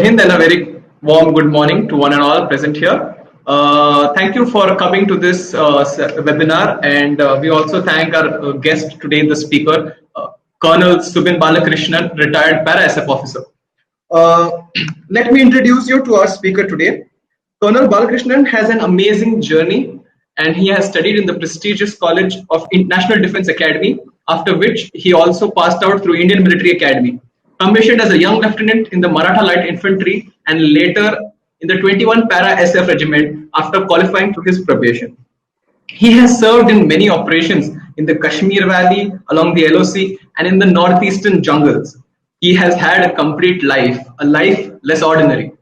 Hind and a very warm good morning to one and all present here. Thank you for coming to this webinar, and we also thank our guest today, the speaker, Colonel Subin Balakrishnan, retired Para-SF officer. Uh, Let me introduce you to our speaker today. Colonel Balakrishnan has an amazing journey, and he has studied in the prestigious College of National Defence Academy, after which he also passed out through Indian Military Academy, commissioned as a young lieutenant in the Maratha Light Infantry, and later in the 21 Para SF Regiment after qualifying to his probation. He has served in many operations in the Kashmir Valley, along the LOC, and in the northeastern jungles. He has had a complete life, a life less ordinary.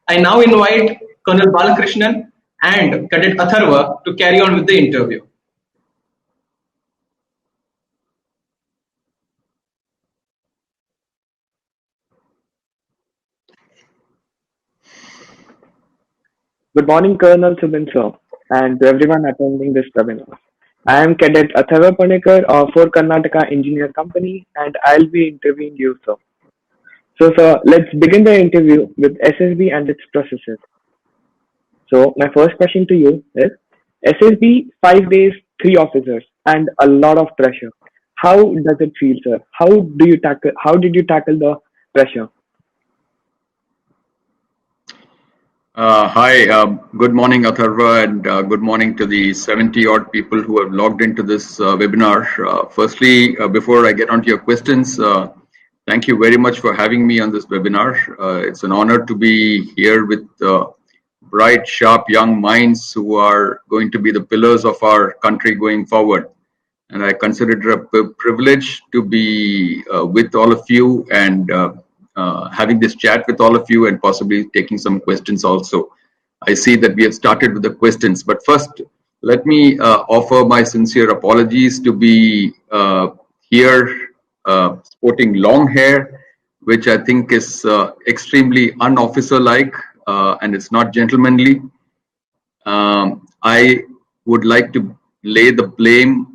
I now invite Colonel Balakrishnan and Cadet Atharva to carry on with the interview. Good morning, Colonel Subin sir, and to everyone attending this webinar. I am Cadet Atharva Panekar for Karnataka Engineer Company, and I'll be interviewing you, sir. So, sir, let's begin the interview with SSB and its processes. So, my first question to you is SSB, 5 days, 3 officers, and a lot of pressure. How does it feel, sir? How did you tackle the pressure? Hi, good morning, Atharva, and good morning to the 70 odd people who have logged into this webinar. Firstly, before I get onto your questions, thank you very much for having me on this webinar. It's an honor to be here with bright, sharp young minds who are going to be the pillars of our country going forward. And I consider it a privilege to be with all of you and having this chat with all of you and possibly taking some questions also. I see that we have started with the questions, but first let me offer my sincere apologies to be here sporting long hair, which I think is extremely un-officer-like and it's not gentlemanly. I would like to lay the blame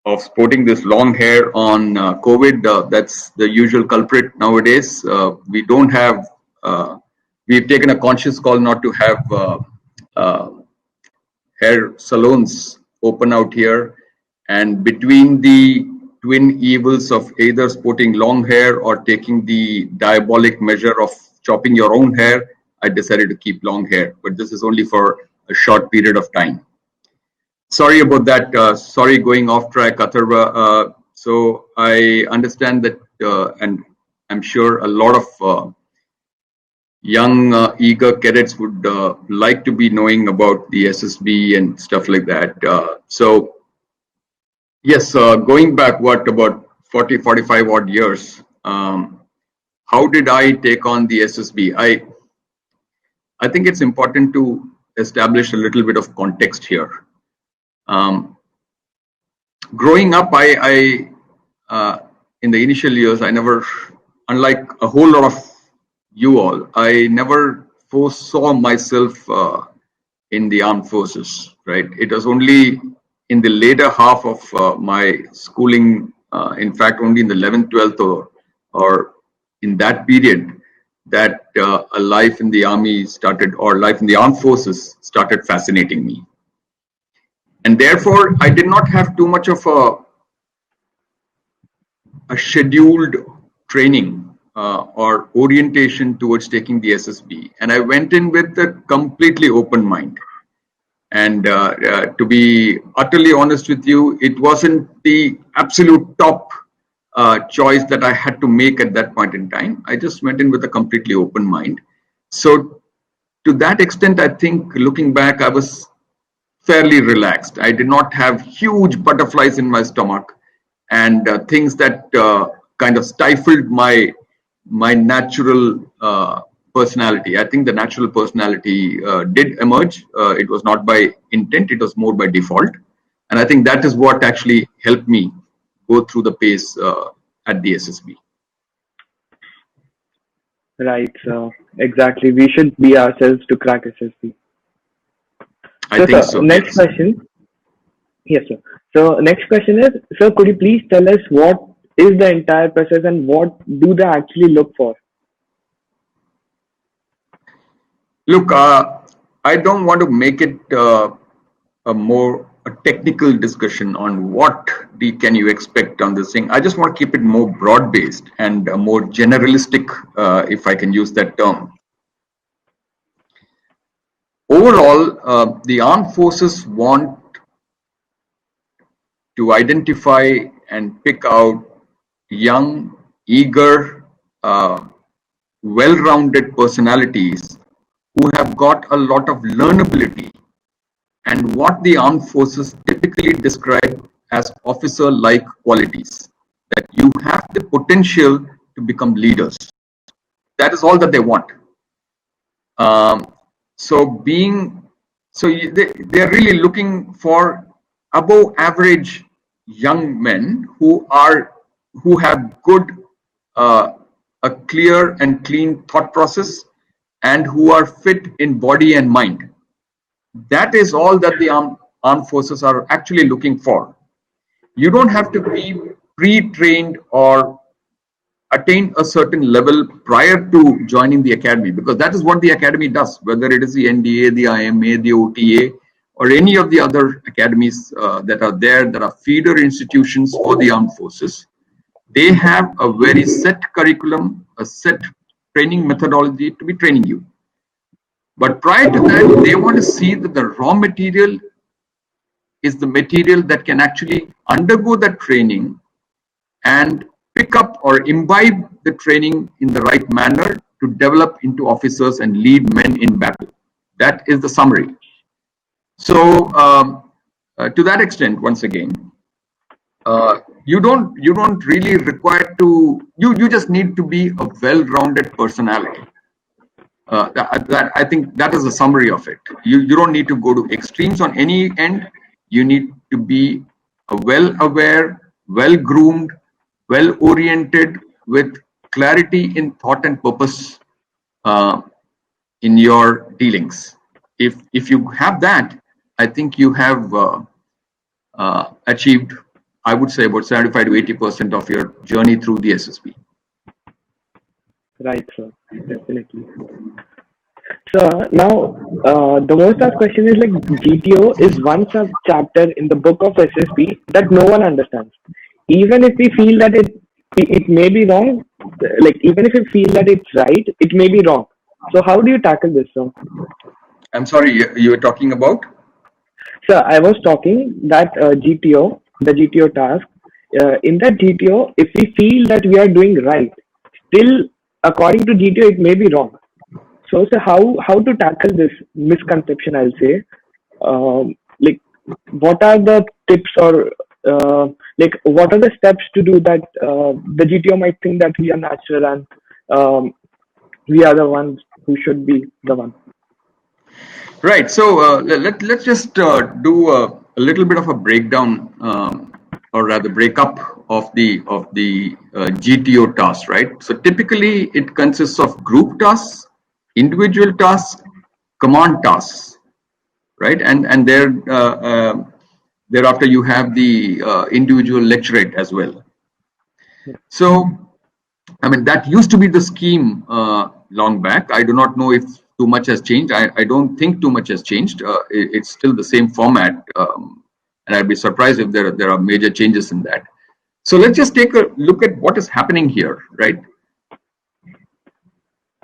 of sporting this long hair on COVID. That's the usual culprit nowadays. We don't have, we've taken a conscious call not to have hair salons open out here. And between the twin evils of either sporting long hair or taking the diabolic measure of chopping your own hair, I decided to keep long hair. But this is only for a short period of time. Sorry about that. Sorry going off track, Atharva. So I understand that, and I'm sure a lot of young, eager cadets would like to be knowing about the SSB and stuff like that. So yes, going back, what, about 40, 45 odd years, how did I take on the SSB? I think it's important to establish a little bit of context here. Growing up, I in the initial years, I never, unlike a whole lot of you all, I never foresaw myself in the armed forces, right? It was only in the later half of my schooling, in fact, only in the 11th, 12th or in that period, that a life in the army started, or life in the armed forces started fascinating me. And therefore, I did not have too much of a scheduled training or orientation towards taking the SSB. And I went in with a completely open mind. And to be utterly honest with you, it wasn't the absolute top choice that I had to make at that point in time. I just went in with a completely open mind. So to that extent, I think looking back, I was fairly relaxed. I did not have huge butterflies in my stomach and things that kind of stifled my natural personality. I think the natural personality did emerge. It was not by intent, it was more by default. And I think that is what actually helped me go through the pace at the SSB. Right, so exactly. We should be ourselves to crack SSB. I think so. Next question. Yes, sir. So next question is, sir, could you please tell us what is the entire process and what do they actually look for? Look, I don't want to make it a technical discussion on what can you expect on this thing. I just want to keep it more broad-based and more generalistic, if I can use that term. Overall, the armed forces want to identify and pick out young, eager, well-rounded personalities who have got a lot of learnability and what the armed forces typically describe as officer-like qualities, that you have the potential to become leaders. That is all that they want. They are really looking for above average young men who have good, a clear and clean thought process, and who are fit in body and mind. That is all that the armed forces are actually looking for. You don't have to be pre-trained or attain a certain level prior to joining the academy, because that is what the academy does, whether it is the NDA, the IMA, the OTA, or any of the other academies that are there, that are feeder institutions for the armed forces. They have a very set curriculum, a set training methodology to be training you. But prior to that, they want to see that the raw material is the material that can actually undergo that training and pick up or imbibe the training in the right manner to develop into officers and lead men in battle. That is the summary. So to that extent, once again, you don't really require to, you just need to be a well-rounded personality. I think that is a summary of it. You don't need to go to extremes on any end. You need to be a well-aware, well-groomed, well-oriented, with clarity in thought and purpose in your dealings. If you have that, I think you have achieved, I would say, about 75 to 80% of your journey through the SSB. Right, sir. Definitely. So now, the most asked question is like, GTO is one sub chapter in the book of SSB that no one understands. Even if we feel that it may be wrong, like even if we feel that it's right, it may be wrong. So how do you tackle this, sir? I'm sorry, you were talking about? Sir, I was talking that GTO, the GTO task, in that GTO, if we feel that we are doing right, still according to GTO, it may be wrong. So, sir, how to tackle this misconception, I'll say? Like, what are the tips, or like, what are the steps to do that the GTO might think that we are natural and we are the ones who should be the one? Right. So let's just do a little bit of a breakdown, or rather breakup of the GTO tasks. Right. So typically it consists of group tasks, individual tasks, command tasks. Right. And thereafter you have the individual lecturate as well. So I mean, that used to be the scheme long back. I do not know if too much has changed. I don't think too much has changed. It's still the same format, and I'd be surprised if there are major changes in that. So let's just take a look at what is happening here, right?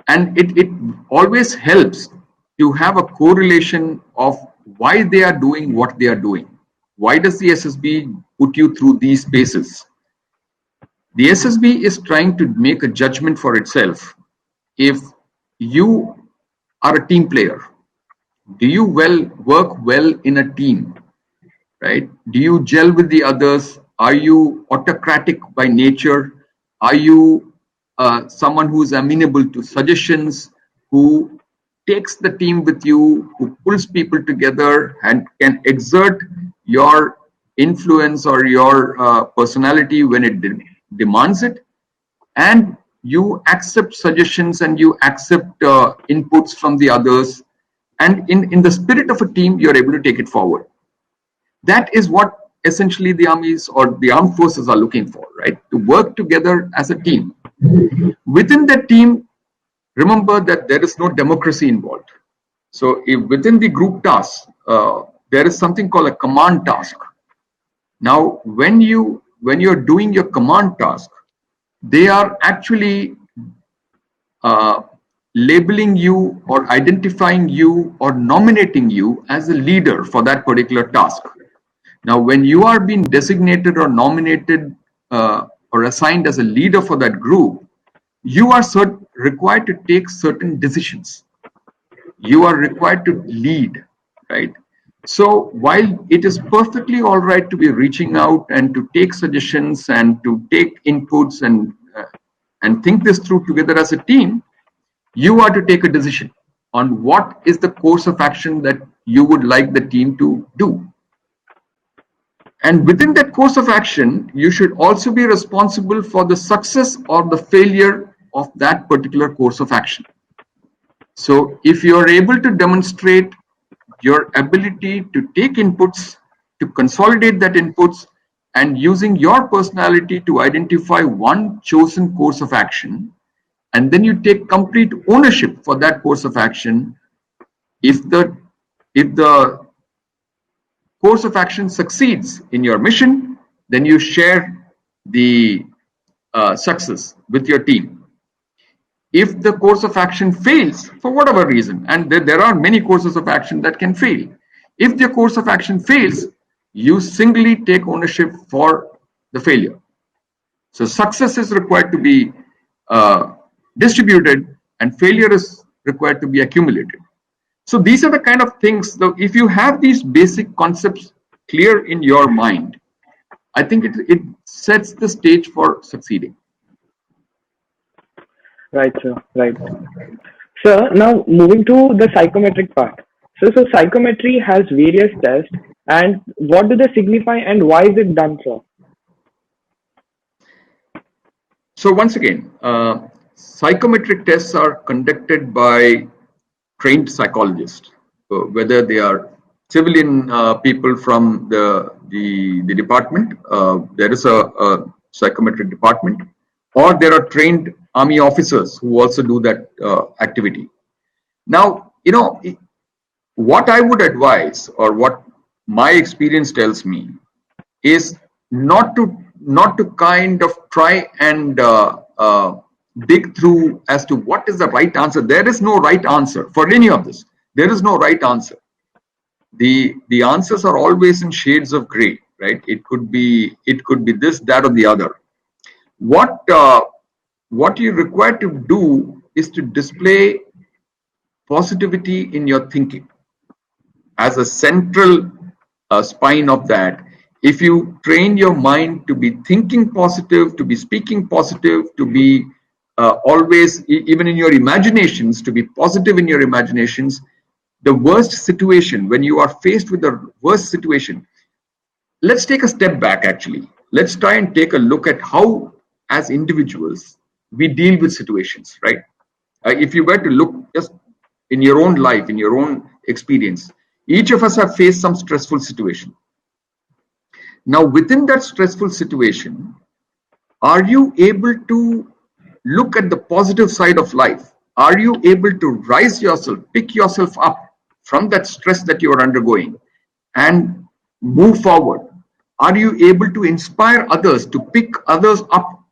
And it always helps to have a correlation of why they are doing what they are doing. Why does the SSB put you through these spaces? The SSB is trying to make a judgment for itself. If you are a team player, do you work well in a team, right? Do you gel with the others? Are you autocratic by nature? Are you someone who is amenable to suggestions, who takes the team with you, who pulls people together and can exert your influence or your personality when it demands it, and you accept suggestions and you accept inputs from the others, and in the spirit of a team you're able to take it forward. That is what essentially the armies or the armed forces are looking for, right? To work together as a team. Within that team, remember that there is no democracy involved. So if within the group tasks, there is something called a command task. Now, when you're doing your command task, they are actually labeling you or identifying you or nominating you as a leader for that particular task. Now, when you are being designated or nominated or assigned as a leader for that group, you are required to take certain decisions. You are required to lead, right? So while it is perfectly all right to be reaching out and to take suggestions and to take inputs and think this through together as a team, you are to take a decision on what is the course of action that you would like the team to do. And within that course of action, you should also be responsible for the success or the failure of that particular course of action. So if you are able to demonstrate your ability to take inputs, to consolidate that inputs, and using your personality to identify one chosen course of action, and then you take complete ownership for that course of action, if the course of action succeeds in your mission, then you share the success with your team. If the course of action fails for whatever reason, and there are many courses of action that can fail, if the course of action fails, you singly take ownership for the failure. So success is required to be distributed and failure is required to be accumulated. So these are the kind of things, though, if you have these basic concepts clear in your mind, I think it sets the stage for succeeding. Right, sir. Right. Sir, now moving to the psychometric part. So psychometry has various tests, and what do they signify and why is it done, sir? So once again, psychometric tests are conducted by trained psychologists, whether they are civilian people from the department, there is a psychometric department, or there are trained army officers who also do that activity. Now, what I would advise, or what my experience tells me, is not to kind of try and dig through as to what is the right answer. There is no right answer for any of this. There is no right answer. The answers are always in shades of gray, right? It could be this, that, or the other. What you require to do is to display positivity in your thinking as a central spine of that. If you train your mind to be thinking positive, to be speaking positive, to be always, even in your imaginations, to be positive in your imaginations, the worst situation, when you are faced with the worst situation, let's take a step back actually. Let's try and take a look at how, as individuals, we deal with situations, right? If you were to look just in your own life, in your own experience, each of us have faced some stressful situation. Now, within that stressful situation, are you able to look at the positive side of life? Are you able to rise yourself, pick yourself up from that stress that you are undergoing and move forward? Are you able to inspire others to pick others up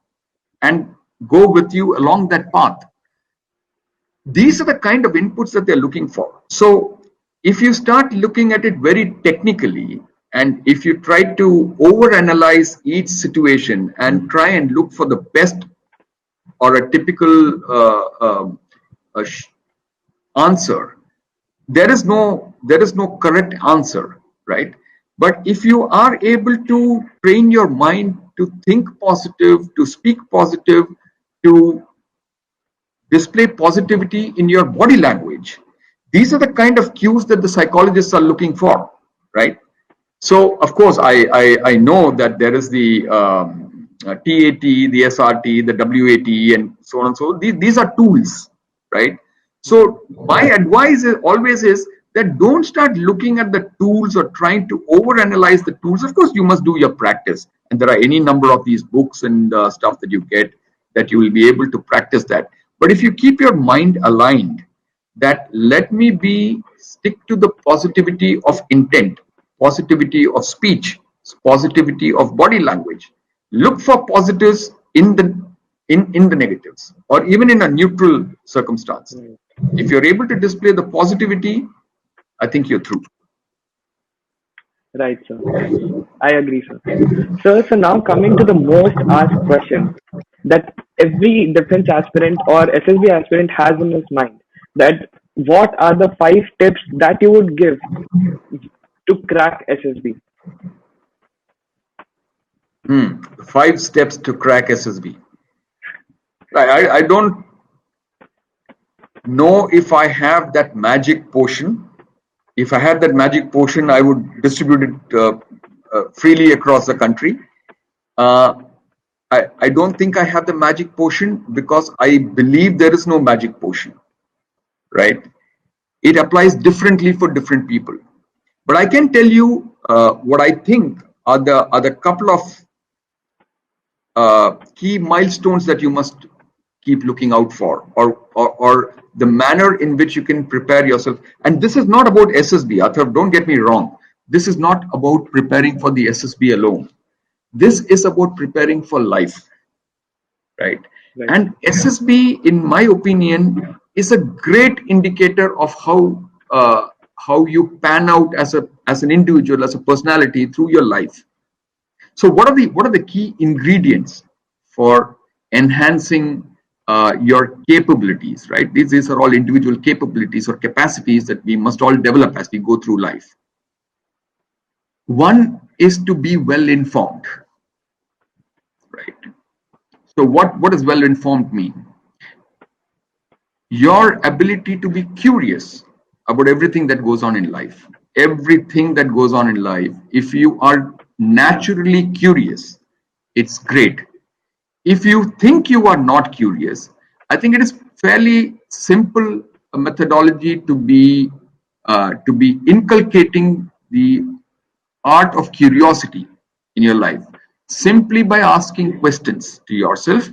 and go with you along that path? These are the kind of inputs that they're looking for. So if you start looking at it very technically, and if you try to overanalyze each situation and try and look for the best or a typical answer, there is no correct answer, right? But if you are able to train your mind to think positive, to speak positive, to display positivity in your body language, these are the kind of cues that the psychologists are looking for, right? So, of course, I know that there is the TAT, the SRT, the WAT, and so on and so on. These are tools, right? So, my advice always is that don't start looking at the tools or trying to overanalyze the tools. Of course, you must do your practice, and there are any number of these books and stuff that you get that you will be able to practice that. But if you keep your mind aligned that let me stick to the positivity of intent, positivity of speech, positivity of body language. Look for positives in the negatives, or even in a neutral circumstance. If you're able to display the positivity, I think you're through. Right, sir. I agree, sir. So now coming to the most asked question that every defense aspirant or SSB aspirant has in his mind, that what are the 5 tips that you would give to crack SSB? 5 steps to crack SSB. I don't know if I have that magic potion. If I had that magic potion, I would distribute it freely across the country. I don't think I have the magic potion because I believe there is no magic potion, right? It applies differently for different people. But I can tell you what I think are the couple of key milestones that you must keep looking out for, or the manner in which you can prepare yourself. And this is not about SSB, Atharv, don't get me wrong. This is not about preparing for the SSB alone. This is about preparing for life, right? And SSB, in my opinion, is a great indicator of how you pan out as an individual, as a personality through your life. So what are the key ingredients for enhancing your capabilities, right? These are all individual capabilities or capacities that we must all develop as we go through life. One is to be well informed, right? So what does well informed mean? Your ability to be curious about everything that goes on in life. Everything that goes on in life, if you are naturally curious, it's great. If you think you are not curious, I think it is fairly simple methodology to be inculcating the art of curiosity in your life, simply by asking questions to yourself,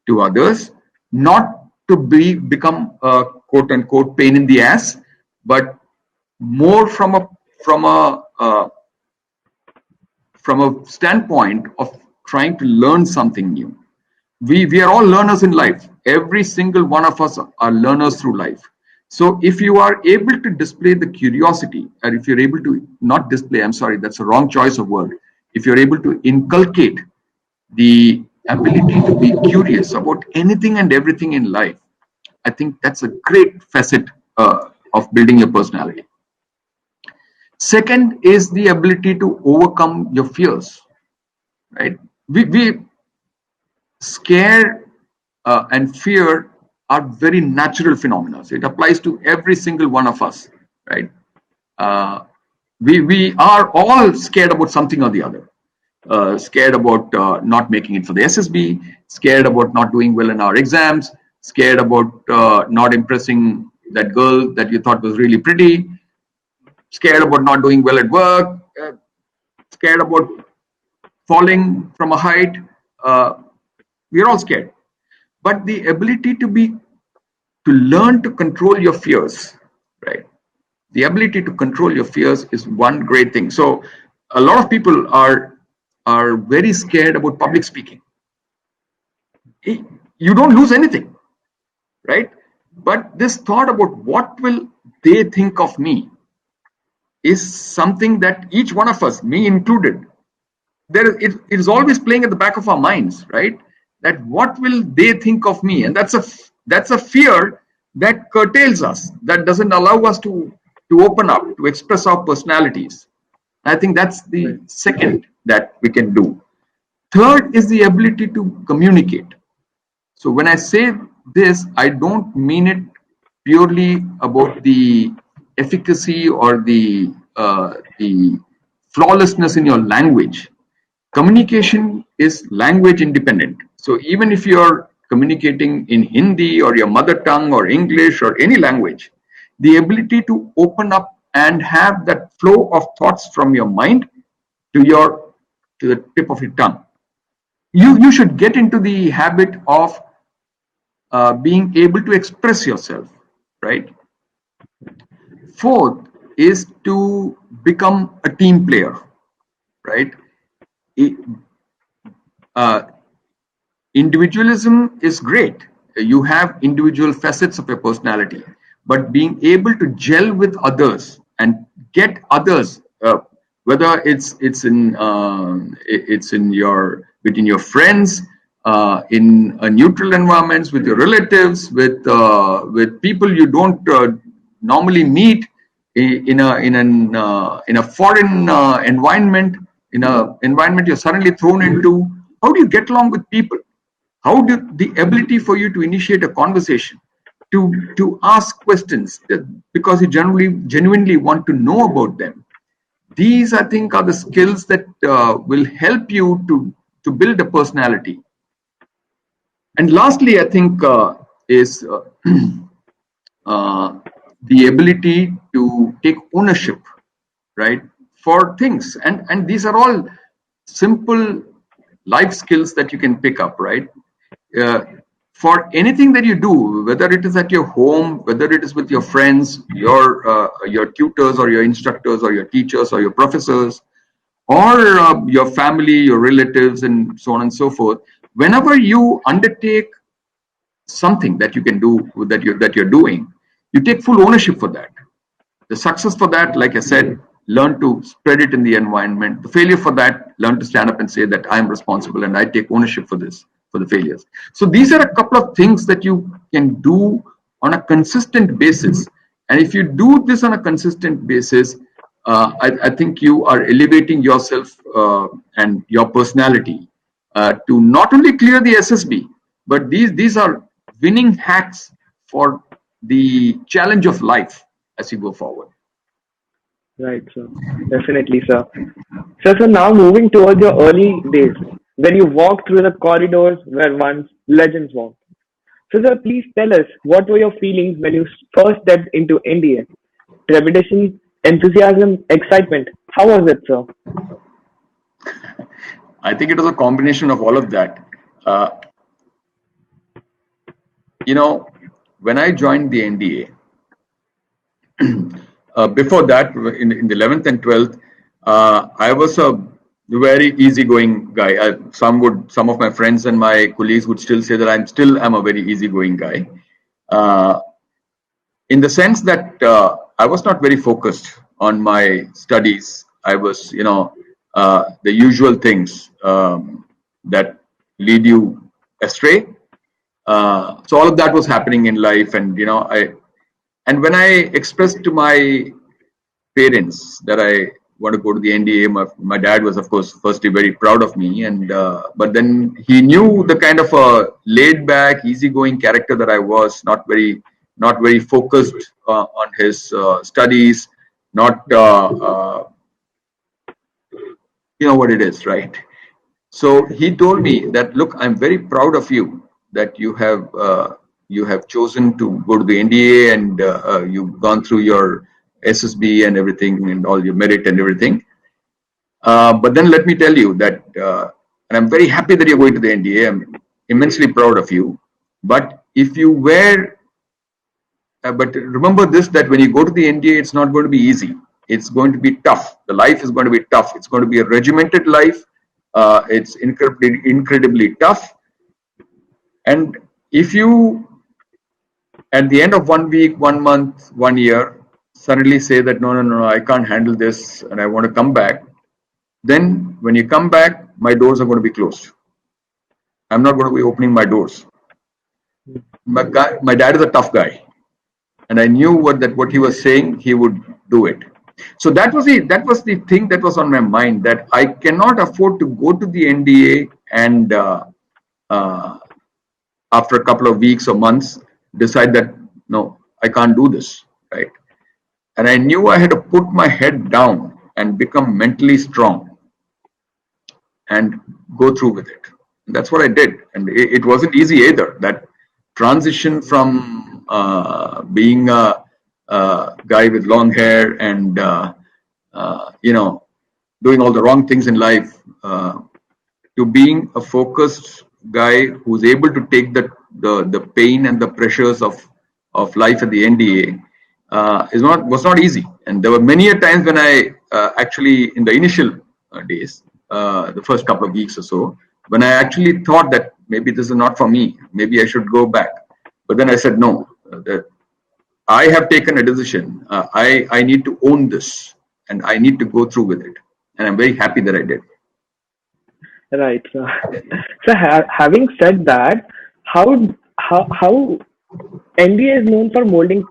to others, not to become a quote unquote pain in the ass, but more from a standpoint of trying to learn something new. We are all learners in life. Every single one of us are learners through life. So if you are able to display the curiosity, or if you're able to not display, I'm sorry, that's a wrong choice of word. If you're able to inculcate the ability to be curious about anything and everything in life, I think that's a great facet of building your personality. Second is the ability to overcome your fears, right? We scare and fear are very natural phenomena. It applies to every single one of us, right? We are all scared about something or the other. Scared about not making it for the SSB, scared about not doing well in our exams, scared about not impressing that girl that you thought was really pretty, scared about not doing well at work, scared about falling from a height. We're all scared. But the ability to learn to control your fears, right? The ability to control your fears is one great thing. So a lot of people are very scared about public speaking. You don't lose anything, right? But this thought about what will they think of me is something that each one of us, me included, it is always playing at the back of our minds, right? That what will they think of me? And that's a fear that curtails us, that doesn't allow us to open up, to express our personalities. I think that's the second that we can do. Third is the ability to communicate. So when I say this, I don't mean it purely about the efficacy or the flawlessness in your language. Communication is language independent. So even if you're communicating in Hindi or your mother tongue or English or any language, the ability to open up and have that flow of thoughts from your mind to the tip of your tongue. You should get into the habit of being able to express yourself, right? Fourth is to become a team player, right? I- uh, Individualism is great. You have individual facets of your personality, but being able to gel with others and get others, whether it's in your within your friends, in neutral environments, with your relatives, with people you don't normally meet, in a foreign environment, in a environment you're suddenly thrown into. How do you get along with people? How do the ability for you to initiate a conversation, to ask questions because you genuinely want to know about them? These, I think, are the skills that will help you to build a personality. And lastly, I think is uh, the ability to take ownership, right, for things. And these are all simple life skills that you can pick up, right? uh, for anything that you do, whether it is at your home, whether it is with your friends, your tutors or your instructors or your teachers or your professors, or your family, your relatives, and so on and so forth. Whenever you undertake something that you can do, that you're doing, you take full ownership for that. The success for that, like I said, learn to spread it in the environment. The failure for that, learn to stand up and say that I'm responsible and I take ownership for this, for the failures. So these are a couple of things that you can do on a consistent basis. And if you do this on a consistent basis, I think you are elevating yourself and your personality to not only clear the SSB, but these are winning hacks for the challenge of life as you go forward. Right, sir. Definitely, sir. So now moving towards your early days, when you walked through the corridors where once legends walked. So, sir, please tell us what were your feelings when you first stepped into NDA? Trepidation, enthusiasm, excitement. How was it, sir? I think it was a combination of all of that. Uh, you know, when I joined the NDA, before that, in the 11th and 12th, I was a very easygoing guy. Some of my friends and my colleagues would still say that I'm a very easygoing guy. Uh, in the sense that I was not very focused on my studies. I was, the usual things that lead you astray. So all of that was happening in life, and and when I expressed to my parents that I want to go to the NDA, my dad was, of course, firstly very proud of me, and but then he knew the kind of a laid back, easygoing character that I was, not very focused on his studies, not you know what it is, right? So he told me that, look, I'm very proud of you that you have chosen to go to the NDA, and you've gone through your SSB and everything and all your merit and everything. But then let me tell you that, and I'm very happy that you're going to the NDA. I'm immensely proud of you. But if you were, but remember this, that when you go to the NDA, it's not going to be easy. It's going to be tough. The life is going to be tough. It's going to be a regimented life. It's incredibly tough. And if you, at the end of 1 week, 1 month, 1 year, suddenly say that no, I can't handle this and I want to come back, then when you come back, my doors are going to be closed. I'm not going to be opening my doors. My dad is a tough guy, and I knew what he was saying, he would do it. So that was the thing that was on my mind, that I cannot afford to go to the NDA and after a couple of weeks or months decide that no, I can't do this, right? And I knew I had to put my head down and become mentally strong and go through with it. And that's what I did, and it wasn't easy either. That transition from being a guy with long hair and doing all the wrong things in life to being a focused guy who's able to take the pain and the pressures of life at the NDA was not easy. And there were many a times when I actually, in the initial days, the first couple of weeks or so, when I actually thought that maybe this is not for me, maybe I should go back. But then I said, no, that I have taken a decision. I need to own this and I need to go through with it. And I'm very happy that I did. Right. So, having said that, how NDA is known for molding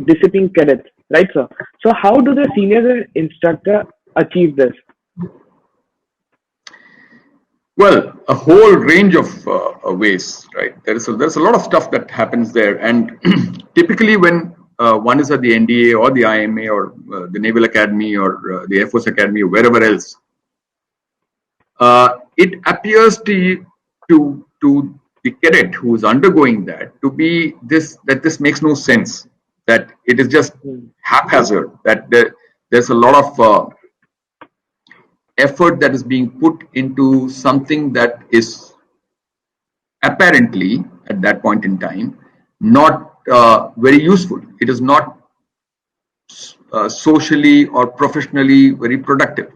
disciplined cadets, right, sir? So how do the senior instructor achieve this? Well, a whole range of ways, right? There's a lot of stuff that happens there, and typically when one is at the NDA or the IMA or the Naval Academy or the Air Force Academy or wherever else, it appears to the cadet who is undergoing that to be this makes no sense, that it is just haphazard, that there's a lot of effort that is being put into something that is apparently at that point in time not very useful. It is not socially or professionally very productive.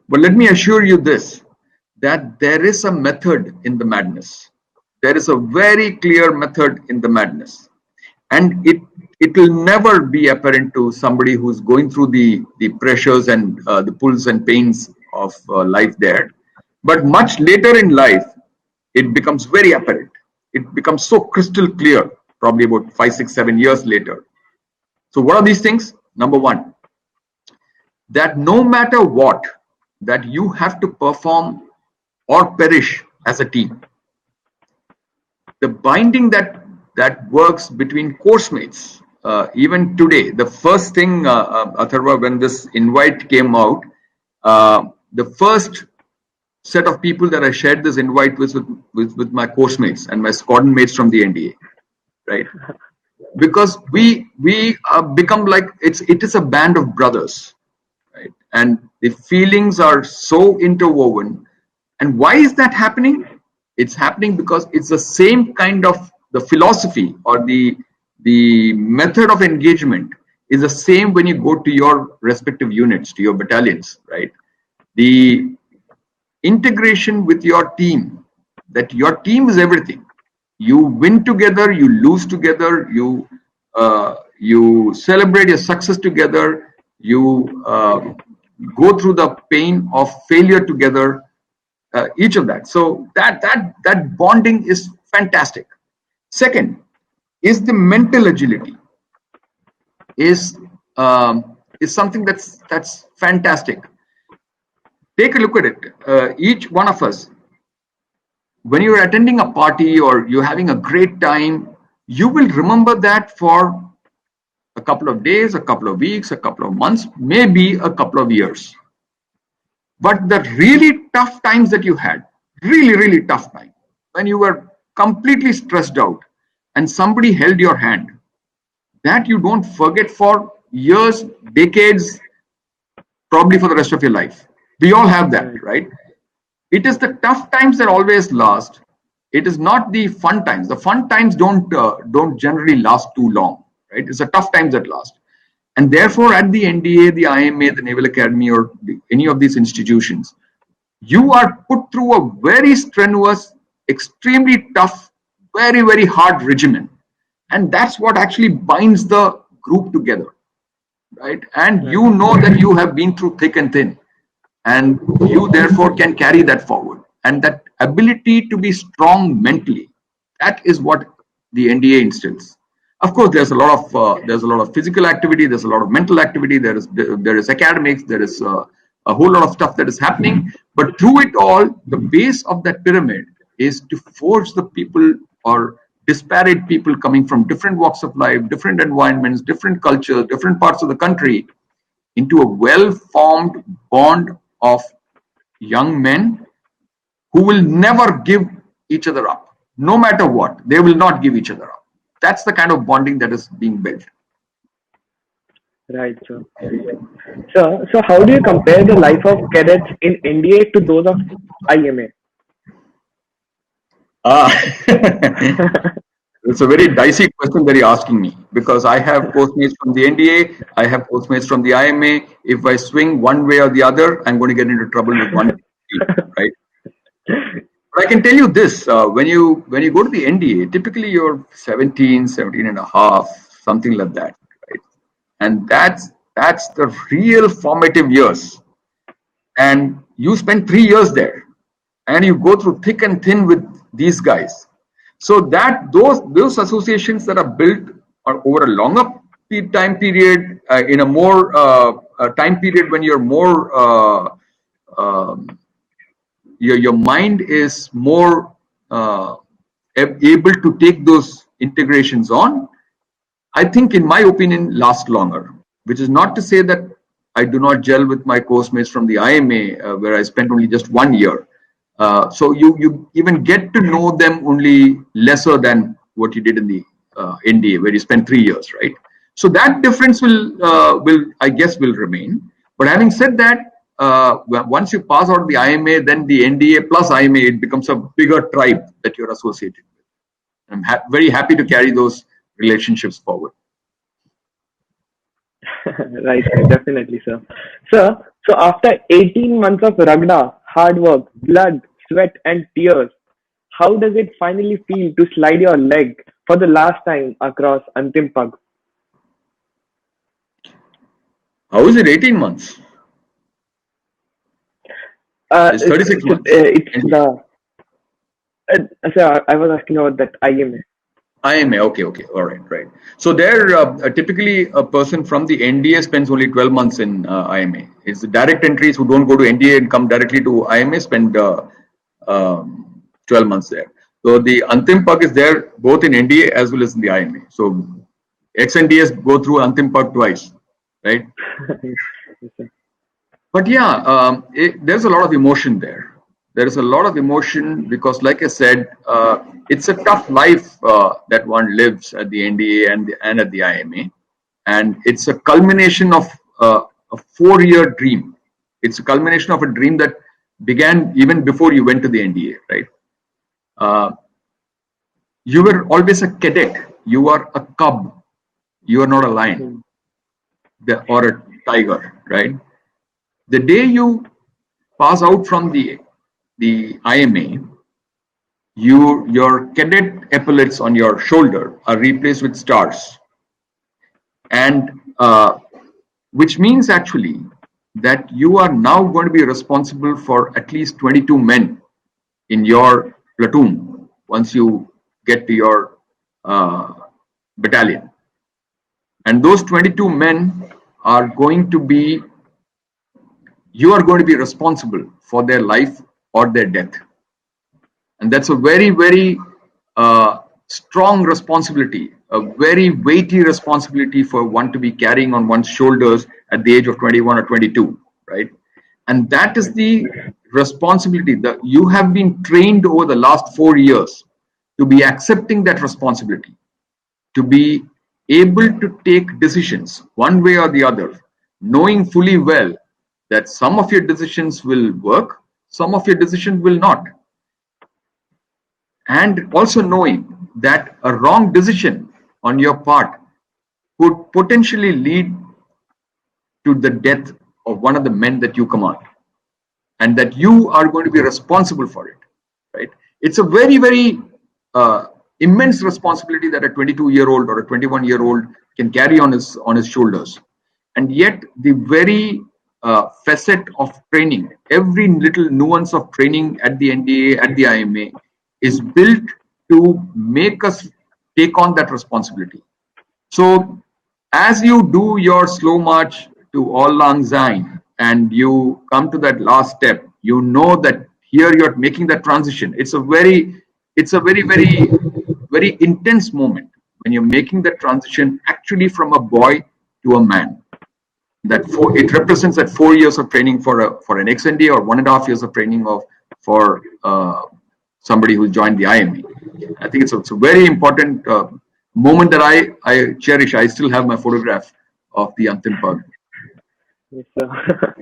But let me assure you this, that there is a method in the madness. There is a very clear method in the madness. And it will never be apparent to somebody who's going through the pressures and the pulls and pains of life there. But much later in life, it becomes very apparent. It becomes so crystal clear, probably about 5, 6, 7 years later. So what are these things? Number one, that no matter what, that you have to perform or perish as a team. The binding that works between course mates, even today, the first thing, Atharva, when this invite came out, the first set of people that I shared this invite with my course mates and my squadron mates from the NDA, right? Because we become like, it is a band of brothers, right? And the feelings are so interwoven. And why is that happening? It's happening because it's the same kind of the philosophy or the method of engagement is the same when you go to your respective units, to your battalions, right? The integration with your team, that your team is everything. You win together, you lose together, you celebrate your success together, you go through the pain of failure together, each of that. So that bonding is fantastic. Second is the mental agility is something that's fantastic. Take a look at it. Each one of us, when you're attending a party or you're having a great time, you will remember that for a couple of days, a couple of weeks, a couple of months, maybe a couple of years. But the really tough times that you had, really tough time, when you were completely stressed out and somebody held your hand, that you don't forget for years, decades, probably for the rest of your life. We all have that, right? It is the tough times that always last. It is not the fun times. The fun times don't generally last too long, right? It's the tough times that last. And therefore, at the NDA, the IMA, the Naval Academy, or any of these institutions, you are put through a very strenuous, extremely tough, very hard regimen. And that's what actually binds the group together, right? And you know that you have been through thick and thin. And you therefore can carry that forward. And that ability to be strong mentally, that is what the NDA instills. Of course, there's a lot of physical activity, there's a lot of mental activity, there is academics, there is a whole lot of stuff that is happening. But through it all, the base of that pyramid is to forge the people or disparate people coming from different walks of life, different environments, different cultures, different parts of the country into a well-formed bond of young men who will never give each other up. No matter what, they will not give each other up. That's the kind of bonding that is being built. Right, sir. So how do you compare the life of cadets in NDA to those of IMA? It's a very dicey question that you're asking me because I have postmates from the NDA, I have postmates from the IMA. If I swing one way or the other, I'm going to get into trouble with one team, right? But I can tell you this: when you go to the NDA, typically you're 17, 17 and a half, something like that, right? And that's the real formative years. And you spend 3 years there, and you go through thick and thin with these guys. So that those associations that are built are over a longer time period, in a more time period when you're more um, your mind is more able to take those integrations on, I think, in my opinion, last longer. Which is not to say that I do not gel with my course mates from the IMA, where I spent only just 1 year. So you even get to know them only lesser than what you did in the NDA, where you spent 3 years, right? So that difference will I guess will remain. But having said that, once you pass out the IMA, then the NDA plus IMA, it becomes a bigger tribe that you're associated with. I'm very happy to carry those relationships forward. Right, sir, definitely, sir. Sir, so after 18 months of ragda, hard work, blood, sweat, and tears, how does it finally feel to slide your leg for the last time across Antim Pug? How is it 18 months? It's 36 months. It's the sir, I was asking about that IMA. IMA, okay, all right, right. So there, typically a person from the NDA spends only 12 months in IMA. It's the direct entries who don't go to NDA and come directly to IMA spend 12 months there. So the Antim Pug is there both in NDA as well as in the IMA. So ex-NDAs go through Antim Pug twice, right? Yes, sir. But yeah, there's a lot of emotion there. There is a lot of emotion because, like I said, it's a tough life that one lives at the NDA and at the IMA, and it's a culmination of a 4-year dream. It's a culmination of a dream that began even before you went to the NDA, right? You were always a cadet. You are a cub. You are not a lion or a tiger, right? The day you pass out from the IMA, your cadet epaulets on your shoulder are replaced with stars, and which means actually that you are now going to be responsible for at least 22 men in your platoon once you get to your battalion, and those 22 men are going to be you are going to be responsible for their life or their death. And that's a very, very strong responsibility, a very weighty responsibility for one to be carrying on one's shoulders at the age of 21 or 22, right? And that is the responsibility that you have been trained over the last 4 years to be accepting that responsibility, to be able to take decisions one way or the other, knowing fully well that some of your decisions will work, some of your decisions will not. And also knowing that a wrong decision on your part could potentially lead to the death of one of the men that you command, and that you are going to be responsible for it, right? It's a very, very immense responsibility that a 22-year-old or a 21-year-old can carry on his shoulders. And yet the very facet of training, every little nuance of training at the NDA, at the IMA, is built to make us take on that responsibility. So as you do your slow march to Auld Lang Syne and you come to that last step, you know that here you're making that transition. It's a very, very, very intense moment when you're making that transition actually from a boy to a man. It represents that 4 years of training for an ex-NDA or 1.5 years of training for somebody who joined the IMA. I think it's a very important moment that I cherish. I still have my photograph of the Antim Pug. Yes, sir.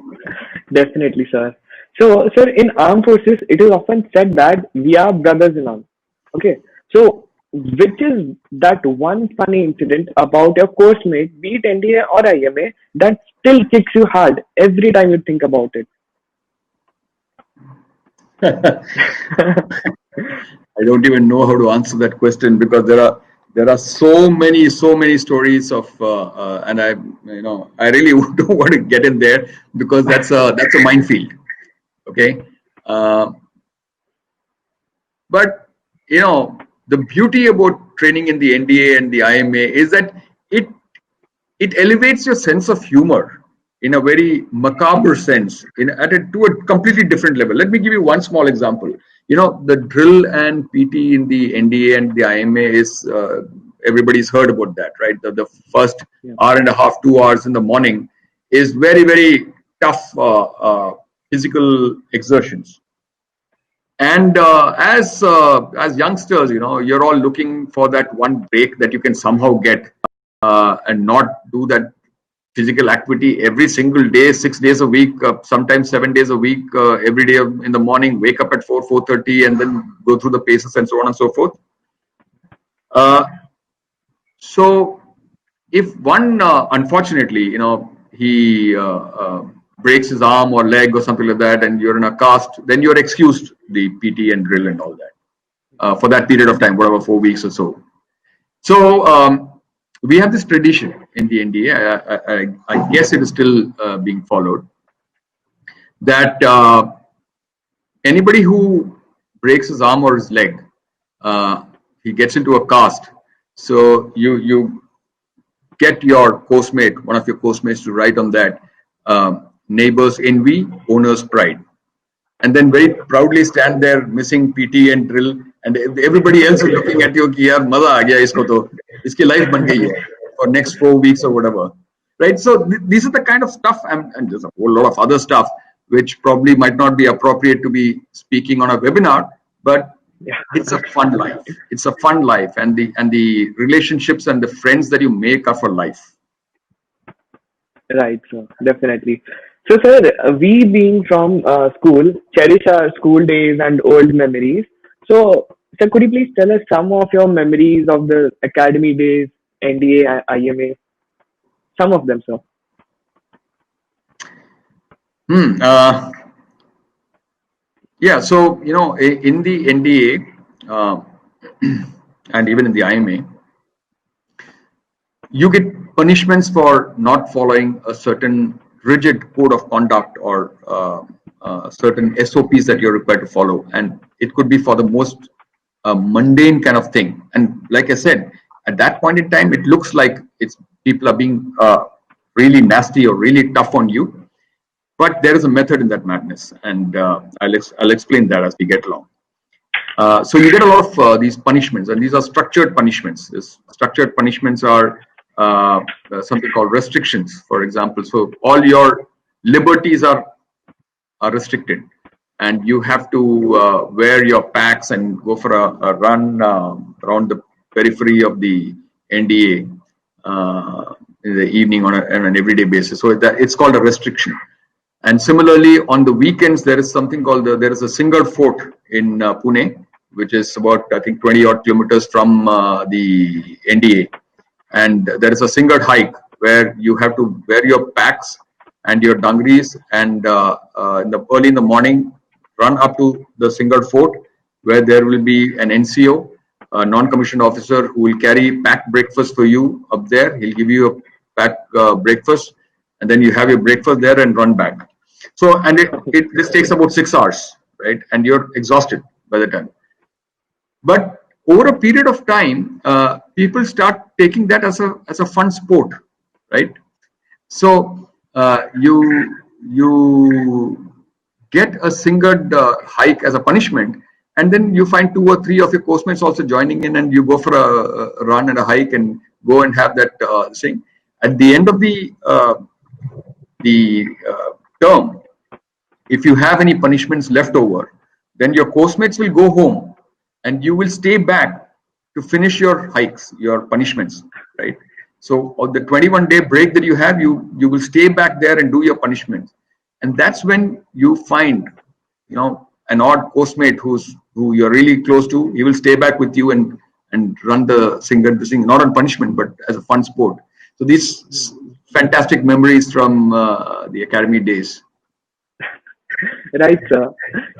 Definitely, sir. So, sir, in armed forces, it is often said that we are brothers in arms. Okay. So, which is that one funny incident about your course mate, be it NDA or IMA, that still kicks you hard every time you think about it? I don't even know how to answer that question because there are so many stories of and I really don't want to get in there because that's a minefield. Okay, uh, but the beauty about training in the NDA and the IMA is that it it elevates your sense of humor in a very macabre sense to a completely different level. Let me give you one small example. The drill and PT in the NDA and the IMA is everybody's heard about that, right? The first Yeah. hour and a half, 2 hours in the morning is very, very tough physical exertions. And as youngsters, you're all looking for that one break that you can somehow get and not do that physical activity every single day, 6 days a week, sometimes 7 days a week, every day in the morning, wake up at 4:30, and then go through the paces and so on and so forth. Uh, so if one, unfortunately, he breaks his arm or leg or something like that, and you're in a cast, then you're excused the PT and drill and all that for that period of time, whatever, 4 weeks or so. So we have this tradition in the NDA. I guess it is still being followed. That anybody who breaks his arm or his leg, he gets into a cast. So you get your course mate, one of your course mates, to write on that neighbor's envy, owner's pride, and then very proudly stand there missing PT and drill, and everybody else is looking at you. Ki yaar, maza aa gaya isko to, iski life ban gayi hai for next 4 weeks or whatever, right? So these are the kind of stuff, and there's a whole lot of other stuff which probably might not be appropriate to be speaking on a webinar, but Yeah. it's a fun life. It's a fun life, and the relationships and the friends that you make are for life. Right, sir. Definitely. So, sir, we being from school, cherish our school days and old memories. So, sir, could you please tell us some of your memories of the academy days, NDA, IMA? Some of them, sir. Hmm. Yeah. So in the NDA and even in the IMA, you get punishments for not following a certain rigid code of conduct or certain SOPs that you're required to follow, and it could be for the most mundane kind of thing. And like I said, at that point in time, it looks like people are being really nasty or really tough on you, but there is a method in that madness, and I'll explain that as we get along. So you get a lot of these punishments, and these are structured punishments. These structured punishments are something called restrictions, for example. So all your liberties are restricted, and you have to wear your packs and go for a run around the periphery of the NDA in the evening on an everyday basis. So it's called a restriction. And similarly, on the weekends, there is something called there is a Singar Fort in Pune, which is about, I think, 20 odd kilometers from the NDA. And there is a Singar hike where you have to wear your packs and your dungarees, and early in the morning, run up to the Singar Fort, where there will be an NCO, a non-commissioned officer, who will carry packed breakfast for you up there. He'll give you a packed breakfast, and then you have your breakfast there and run back. So, and this takes about 6 hours, right? And you're exhausted by the time. But over a period of time, people start taking that as a fun sport, right? So you get a singered hike as a punishment, and then you find 2 or 3 of your course mates also joining in, and you go for a run and a hike and go and have that thing. At the end of the term, if you have any punishments left over, then your course mates will go home, and you will stay back to finish your hikes, your punishments, right? So on the 21-day break that you have, you will stay back there and do your punishments. And that's when you find, an odd course mate who you're really close to. He will stay back with you and and run the singer, not on punishment, but as a fun sport. So these fantastic memories from the academy days. Right, sir.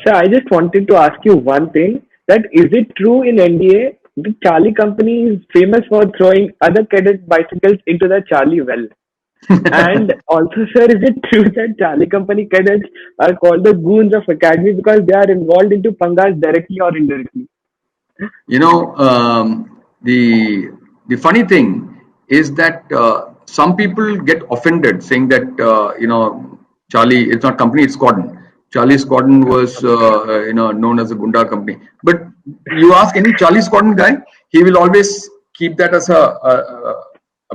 So I just wanted to ask you one thing. That is it true in NDA the Charlie company is famous for throwing other cadet bicycles into the Charlie well? And also, sir, is it true that Charlie company cadets are called the goons of academy because they are involved into pangas directly or indirectly? You know, the funny thing is that some people get offended saying that Charlie, it's not company, it's squadron. Charlie Squadron was known as a Gunda company. But you ask any Charlie Squadron guy, he will always keep that as a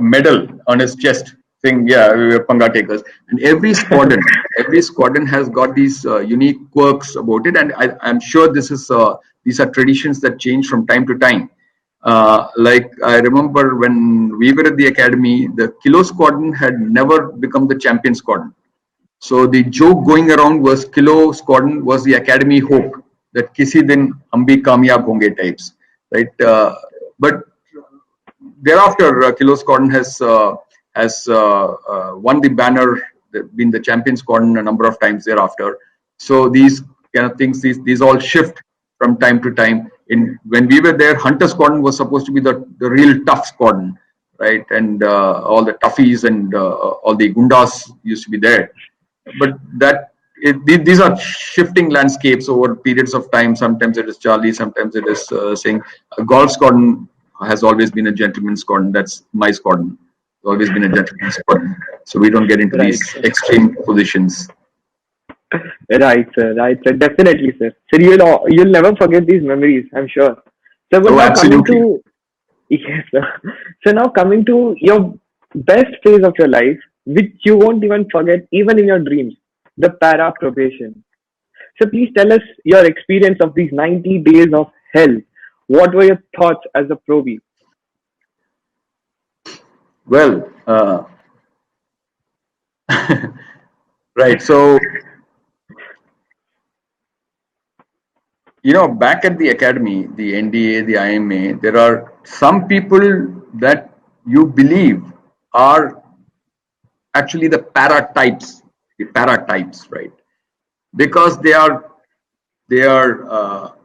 medal on his chest, saying, "Yeah, we were Panga takers." And every squadron has got these unique quirks about it, and I'm sure these are traditions that change from time to time. Like I remember when we were at the academy, the Kilo Squadron had never become the champion squadron. So the joke going around was Kilo Squadron was the academy hope that kisi din hum bhi kamyab honge types, right? But thereafter, Kilo Squadron has won the banner, been the champion squadron a number of times thereafter. So these kind of things, these all shift from time to time. When we were there, Hunter Squadron was supposed to be the real tough squadron, right? And all the toughies and all the gundas used to be there. But these are shifting landscapes over periods of time. Sometimes it is Charlie, sometimes it is saying Golf Squadron has always been a gentleman's squadron. That's my squadron. It's always been a gentleman's squadron. So we don't get into these extreme positions. Right, sir. Right, sir. Definitely, sir. Sir, you'll never forget these memories, I'm sure. So, but now absolutely. coming to yes, sir. So now coming to your best phase of your life, which you won't even forget, even in your dreams, the para probation. So please tell us your experience of these 90 days of hell. What were your thoughts as a probie? Well, right. So, back at the academy, the NDA, the IMA, there are some people that you believe are actually the para types, right? Because they are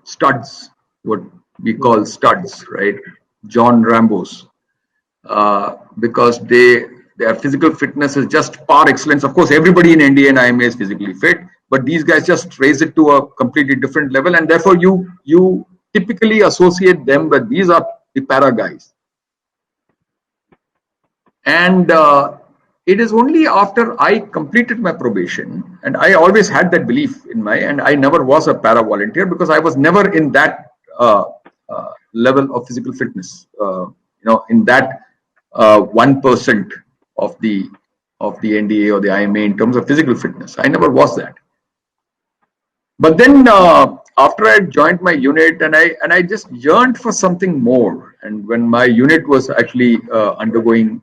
studs, what we call studs, right? John Rambos, because their physical fitness is just par excellence. Of course, everybody in NDA and IMA is physically fit, but these guys just raise it to a completely different level, and therefore you typically associate them with these are the para guys. And it is only after I completed my probation, and I always had that belief and I never was a para volunteer because I was never in that level of physical fitness, in that 1% of the NDA or the IMA in terms of physical fitness. I never was that. But then after I joined my unit, and I just yearned for something more. And when my unit was actually undergoing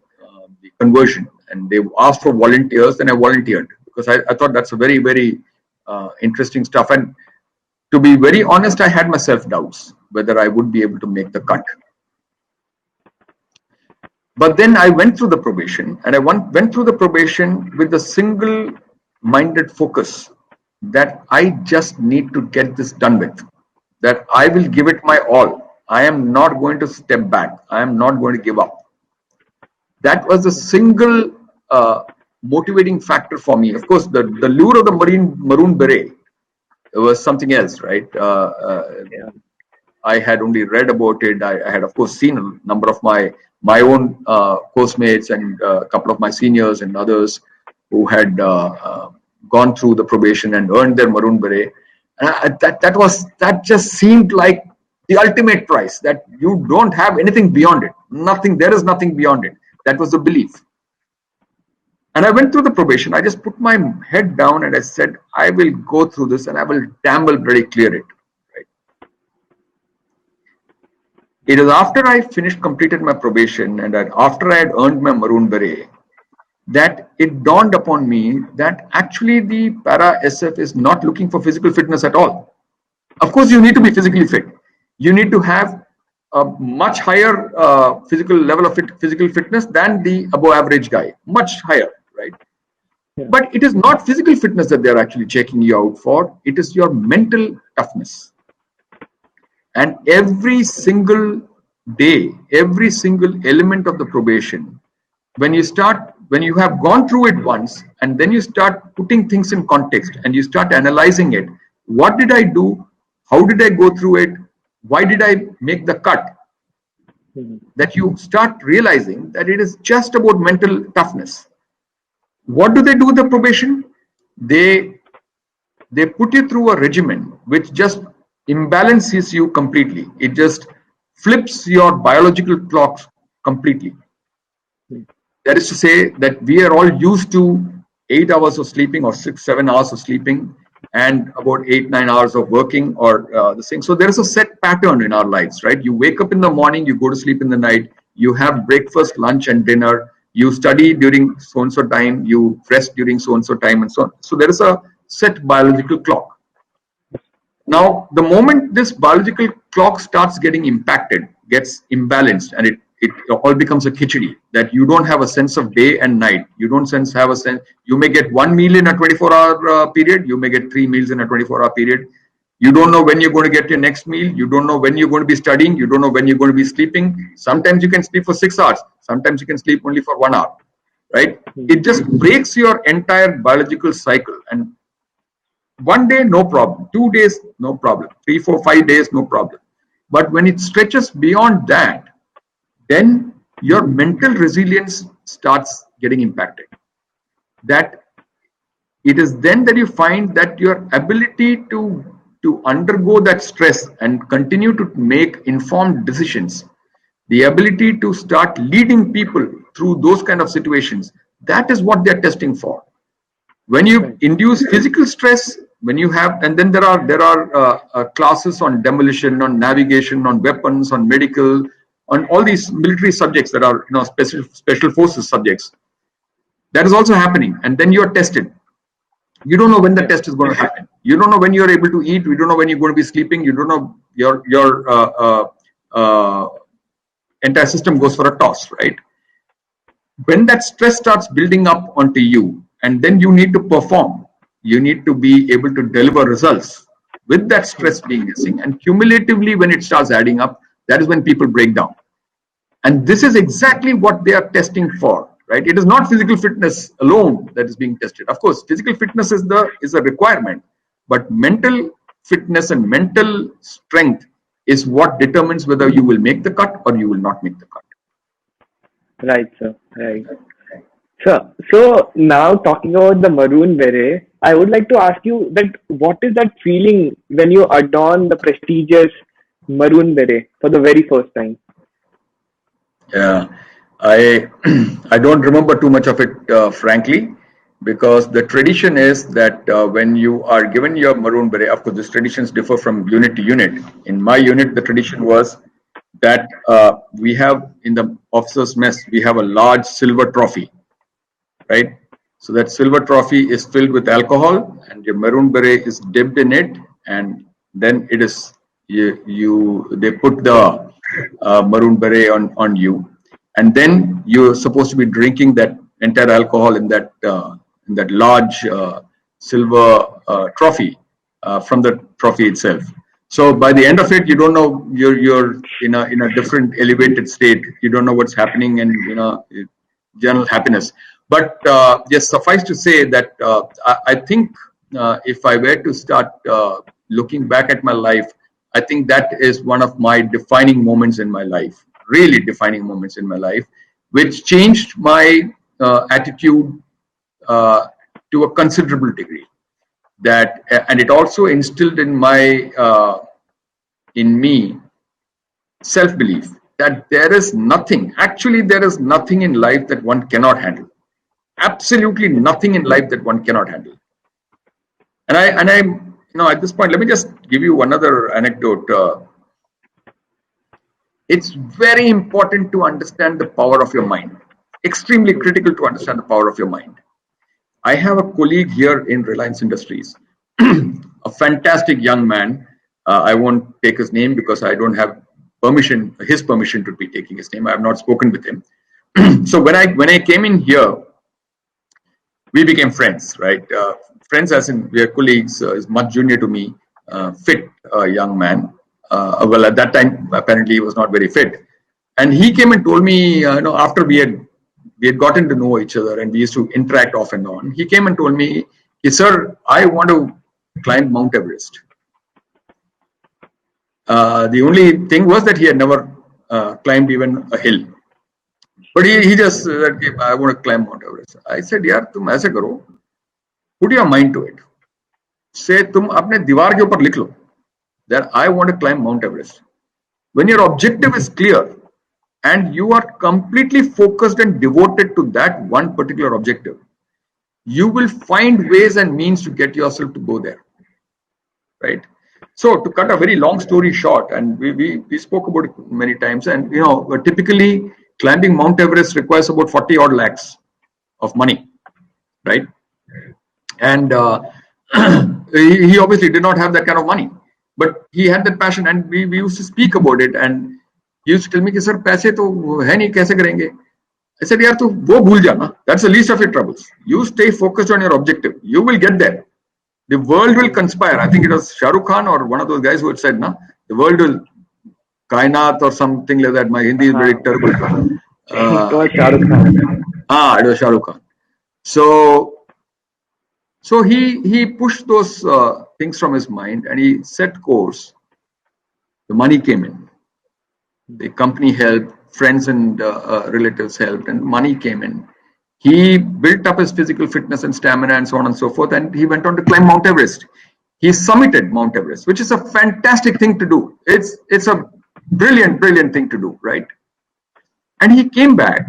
the conversion, and they asked for volunteers, then I volunteered because I thought that's a very, very interesting stuff. And to be very honest, I had my self-doubts whether I would be able to make the cut. But then I went through the probation, and I went through the probation with a single-minded focus that I just need to get this done with, that I will give it my all. I am not going to step back. I am not going to give up. That was a single motivating factor for me. Of course, the lure of the maroon beret was something else, right? I had only read about it. I had, of course, seen a number of my own course mates and a couple of my seniors and others who had gone through the probation and earned their maroon beret. That just seemed like the ultimate prize, that you don't have anything beyond it. There is nothing beyond it. That was the belief. And I went through the probation. I just put my head down and I said, I will go through this and I will damn well bloody clear it. Right? It is after I completed my probation and after I had earned my maroon beret that it dawned upon me that actually the para SF is not looking for physical fitness at all. Of course, you need to be physically fit. You need to have a much higher physical level of physical fitness than the above average guy, much higher, right? Yeah. But it is not physical fitness that they're actually checking you out for. It is your mental toughness. And every single day, every single element of the probation, when you have gone through it once, and then you start putting things in context and you start analyzing it. What did I do? How did I go through it? Why did I make the cut? That you start realizing that it is just about mental toughness. What do they do with the probation? They put you through a regimen which just imbalances you completely. It just flips your biological clocks completely. That is to say that we are all used to 8 hours of sleeping or 6-7 hours of sleeping and about 8-9 hours of working or the thing. So there is a set pattern in our lives, right? You wake up in the morning, you go to sleep in the night, you have breakfast, lunch and dinner, you study during so and so time, you rest during so and so time, and so on. So there is a set biological clock. Now, the moment this biological clock starts getting impacted, gets imbalanced, and it all becomes a khichdi, that you don't have a sense of day and night. You don't have a sense. You may get one meal in a 24-hour period. You may get 3 meals in a 24-hour period. You don't know when you're going to get your next meal. You don't know when you're going to be studying. You don't know when you're going to be sleeping. Sometimes you can sleep for 6 hours. Sometimes you can sleep only for 1 hour, right? It just breaks your entire biological cycle. And one day, no problem. 2 days, no problem. 3, 4, 5 days, no problem. But when it stretches beyond that, then your mental resilience starts getting impacted. That it is then that you find that your ability to undergo that stress and continue to make informed decisions, the ability to start leading people through those kind of situations, that is what they're testing for. When you induce physical stress, when you have, and then there are classes on demolition, on navigation, on weapons, on medical, on all these military subjects that are special forces subjects. That is also happening, and then you are tested. You don't know when the test is going to happen. You don't know when you are able to eat. You don't know when you're going to be sleeping. You don't know, your entire system goes for a toss, right? When that stress starts building up onto you, and then you need to perform, you need to be able to deliver results with that stress being missing, and cumulatively when it starts adding up, that is when people break down. And this is exactly what they are testing for, right? It is not physical fitness alone that is being tested. Of course, physical fitness is a requirement, but mental fitness and mental strength is what determines whether you will make the cut or you will not make the cut. Right, sir. Right. So now talking about the maroon beret, I would like to ask you that what is that feeling when you adorn the prestigious maroon beret for the very first time? Yeah, I don't remember too much of it, frankly, because the tradition is that when you are given your maroon beret, of course, these traditions differ from unit to unit. In my unit, the tradition was that we have in the officers' mess, we have a large silver trophy, right? So that silver trophy is filled with alcohol, and your maroon beret is dipped in it, and then it is they put the maroon beret on you, and then you're supposed to be drinking that entire alcohol in that large silver trophy from the trophy itself. So by the end of it, you don't know, you're in a different elevated state. You don't know what's happening, and general happiness. But yes, suffice to say that I think if I were to start looking back at my life, I think that is one of my defining moments in my life, really defining moments in my life, which changed my attitude to a considerable degree. That and it also instilled in me self-belief that there is nothing in life that one cannot handle. Absolutely nothing in life that one cannot handle. And I at this point, let me just give you another anecdote. It's very important to understand the power of your mind. Extremely critical to understand the power of your mind. I have a colleague here in Reliance Industries, a fantastic young man. I won't take his name because I don't have permission, his permission to be taking his name. I have not spoken with him. So when I came in here, we became friends, right? Friends as in we are colleagues. Is much junior to me, fit young man. Well, at that time apparently he was not very fit, and he came and told me, after we had gotten to know each other and we used to interact off and on. He came and told me, "Sir, I want to climb Mount Everest." The only thing was that he had never climbed even a hill. But he just said, "I want to climb Mount Everest." I said, "यार तुम ऐसे करो, put your mind to it. Say तुम अपने दीवार के ऊपर लिख लो that I want to climb Mount Everest. When your objective is clear and you are completely focused and devoted to that one particular objective, you will find ways and means to get yourself to go there, right?" So to cut a very long story short, and we spoke about it many times, and typically climbing Mount Everest requires about 40 odd lakhs of money, right? And he obviously did not have that kind of money, but he had that passion, and we used to speak about it, and he used to tell me, "कि sir, पैसे तो है नहीं, कैसे करेंगे?" I said, "यार तू वो भूल जाना. That's the least of your troubles. You stay focused on your objective. You will get there. The world will conspire." I think it was Shah Rukh Khan or one of those guys who had said, "Na, the world will kainat or something like that." My Hindi is very terrible. it was Shah Rukh Khan. It was Shah Rukh Khan. So he pushed those things from his mind and he set course. The money came in. The company helped, friends and relatives helped, and money came in. He built up his physical fitness and stamina and so on and so forth, and he went on to climb Mount Everest. He summited Mount Everest, which is a fantastic thing to do. It's a brilliant thing to do, right? And he came back,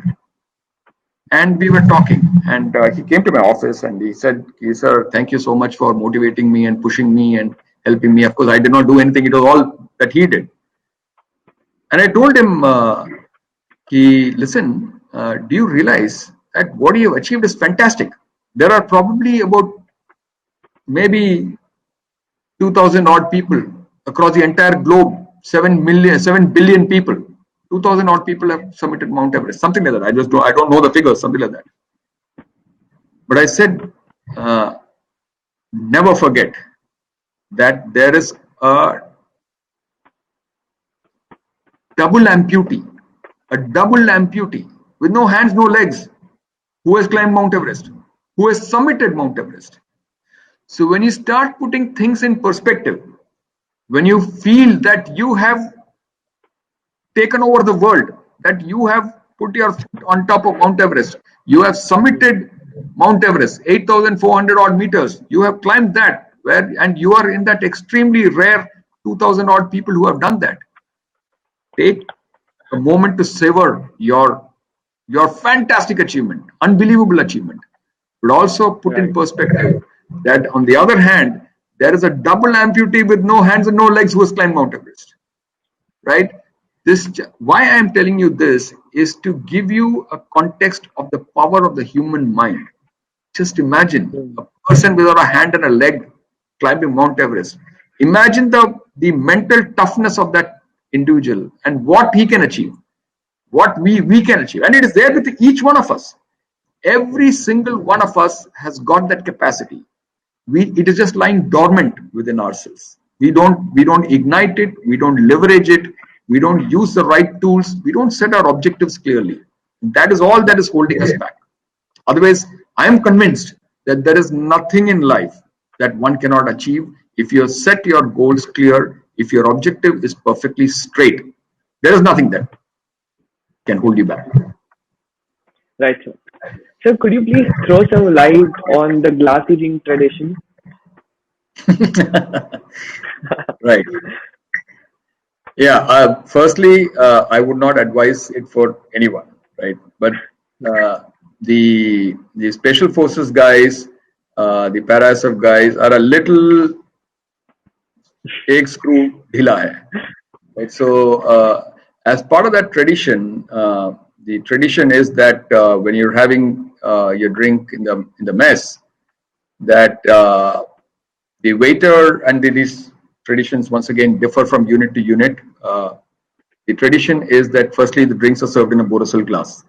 and we were talking, and he came to my office and he said, "Sir, thank you so much for motivating me and pushing me and helping me. Of course, I did not do anything. It was all that he did." And I told him, "Listen, do you realize that what you have achieved is fantastic? There are probably about maybe 2,000 odd people across the entire globe, 7 billion people. 2,000 odd people have summited Mount Everest, something like that. I don't know the figures, something like that." But I said, never forget that there is a double amputee with no hands, no legs, who has climbed Mount Everest, who has summited Mount Everest. So when you start putting things in perspective, when you feel that you have taken over the world, that you have put your foot on top of Mount Everest, you have summited Mount Everest, 8,400 odd meters, you have climbed that, and you are in that extremely rare 2,000 odd people who have done that. Take a moment to savor your fantastic achievement, unbelievable achievement, but also put in perspective that on the other hand, there is a double amputee with no hands and no legs who has climbed Mount Everest, right? Why I am telling you this is to give you a context of the power of the human mind. Just imagine a person without a hand and a leg climbing Mount Everest. Imagine the mental toughness of that individual and what he can achieve, what we can achieve, and it is there with each one of us. Every single one of us has got that capacity. It is just lying dormant within ourselves. We don't ignite it. We don't leverage it. We don't use the right tools. We don't set our objectives clearly. That is all that is holding us back. Otherwise, I am convinced that there is nothing in life that one cannot achieve if you set your goals clear, if your objective is perfectly straight. There is nothing that can hold you back. Right, sir. Sir, could you please throw some light on the glass eating tradition? Right. Yeah. Firstly, I would not advise it for anyone, right? But the special forces guys, the para-SF guys are a little egg screw dhila hai. Right? So as part of that tradition, the tradition is that when you're having your drink in the mess, that the waiter, and these traditions once again differ from unit to unit. The tradition is that firstly the drinks are served in a Borosil glass.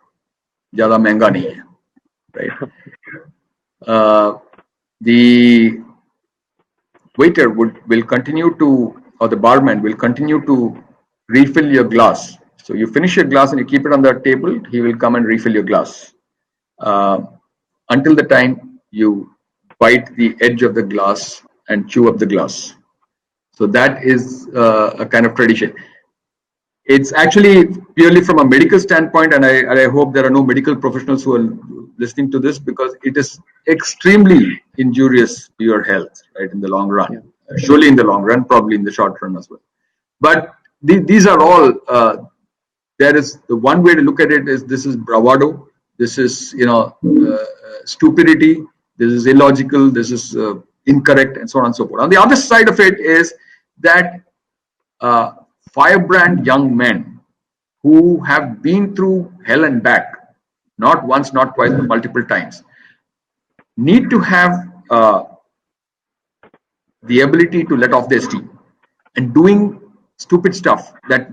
Zyada महंगा नहीं है, right? The waiter will continue to, or the barman will continue to refill your glass. So you finish your glass and you keep it on the table, he will come and refill your glass until the time you bite the edge of the glass and chew up the glass. So that is a kind of tradition. It's actually purely from a medical standpoint, and I hope there are no medical professionals who are listening to this, because it is extremely injurious to your health, right, in the long run. Yeah. Surely in the long run, probably in the short run as well. But these are all, there is the one way to look at it is this is bravado, this is, stupidity, this is illogical, this is incorrect, and so on and so forth. On the other side of it is that firebrand young men who have been through hell and back, not once, not twice, but multiple times, need to have the ability to let off their steam, and doing stupid stuff that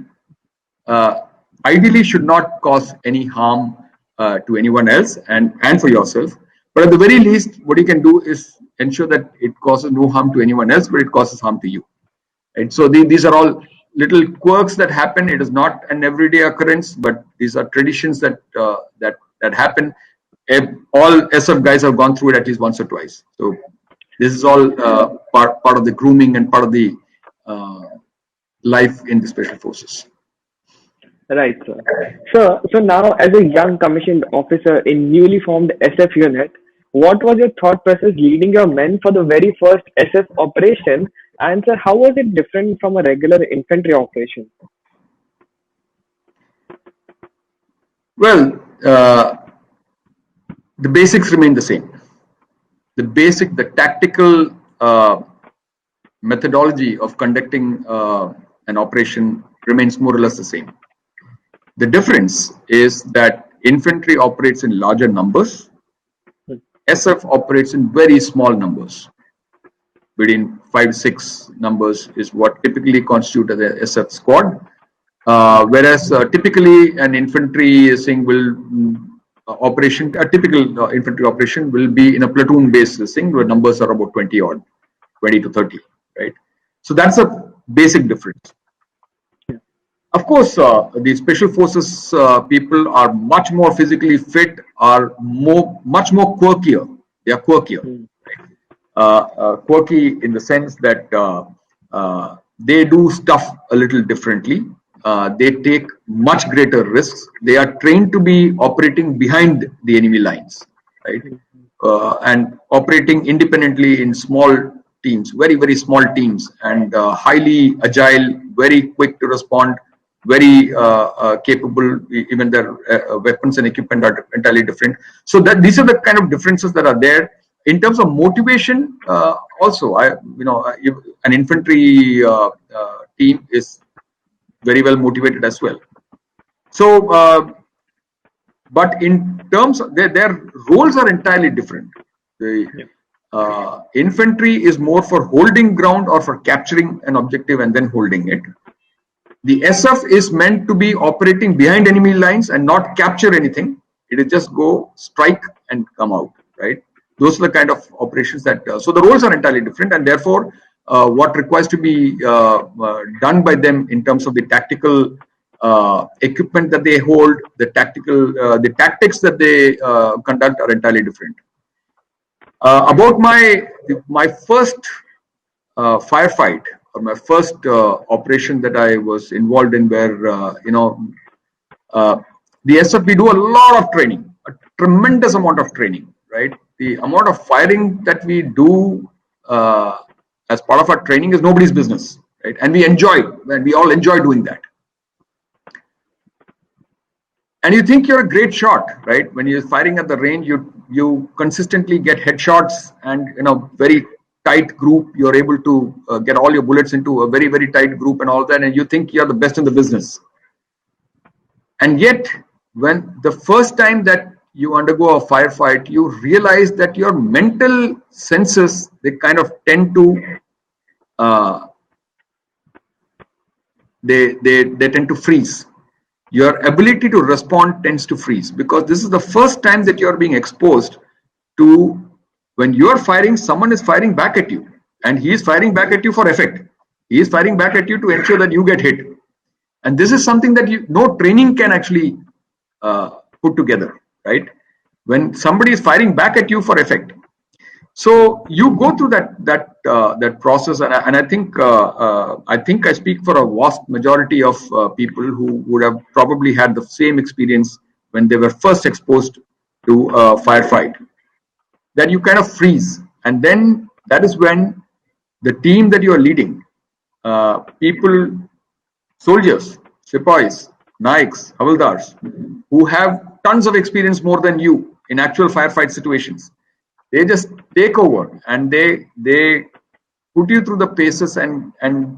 ideally should not cause any harm to anyone else and for yourself. But at the very least, what you can do is ensure that it causes no harm to anyone else, but it causes harm to you. Right? So these are all little quirks that happen. It is not an everyday occurrence, but these are traditions that happen. All SF guys have gone through it at least once or twice. So this is all part of the grooming and part of the life in the special forces. Right, sir. So now, as a young commissioned officer in newly formed SF unit, what was your thought process leading your men for the very first SF operation? And sir, how was it different from a regular infantry operation? Well, the basics remain the same. The tactical methodology of conducting an operation remains more or less the same. The difference is that infantry operates in larger numbers. SF operates in very small numbers. Between 5 to 6 numbers is what typically constitute the SF squad. Whereas typically an infantry single operation, a typical infantry operation will be in a platoon based thing where numbers are about 20 to 30, right? So that's a basic difference. Of course, the special forces people are much more physically fit, are much more quirkier. They are quirkier. Right? Quirky in the sense that they do stuff a little differently. They take much greater risks. They are trained to be operating behind the enemy lines, right? And operating independently in small teams, very, very small teams, and highly agile, very quick to respond, very capable. Even their weapons and equipment are entirely different. So that these are the kind of differences that are there. In terms of motivation, also, an infantry team is very well motivated as well. So, but in terms of their roles are entirely different. The infantry is more for holding ground or for capturing an objective and then holding it. The SF is meant to be operating behind enemy lines and not capture anything. It is just go strike and come out, right? Those are the kind of operations that, so the roles are entirely different, and therefore what requires to be done by them in terms of the tactical equipment that they hold, the tactics that they conduct are entirely different. About my first firefight, or my first operation that I was involved in, where the SF, we do a lot of training, a tremendous amount of training, right? The amount of firing that we do as part of our training is nobody's business, right? And we all enjoy doing that. And you think you're a great shot, right? When you're firing at the range, you consistently get headshots, and in a very tight group, you're able to get all your bullets into a very, very tight group and all that, and you think you're the best in the business. And yet, when the first time that you undergo a firefight, you realize that your mental senses, they kind of tend to they tend to freeze. Your ability to respond tends to freeze because this is the first time that you are being exposed to when you are firing, someone is firing back at you, and he is firing back at you for effect. He is firing back at you to ensure that you get hit, and this is something that no training can actually put together, right? When somebody is firing back at you for effect, so you go through that process, and I think I speak for a vast majority of people who would have probably had the same experience when they were first exposed to a firefight. That you kind of freeze, and then that is when the team that you are leading, people, soldiers, Sipais, Naiks, Havaldars, who have tons of experience more than you in actual firefight situations, they just take over and they put you through the paces and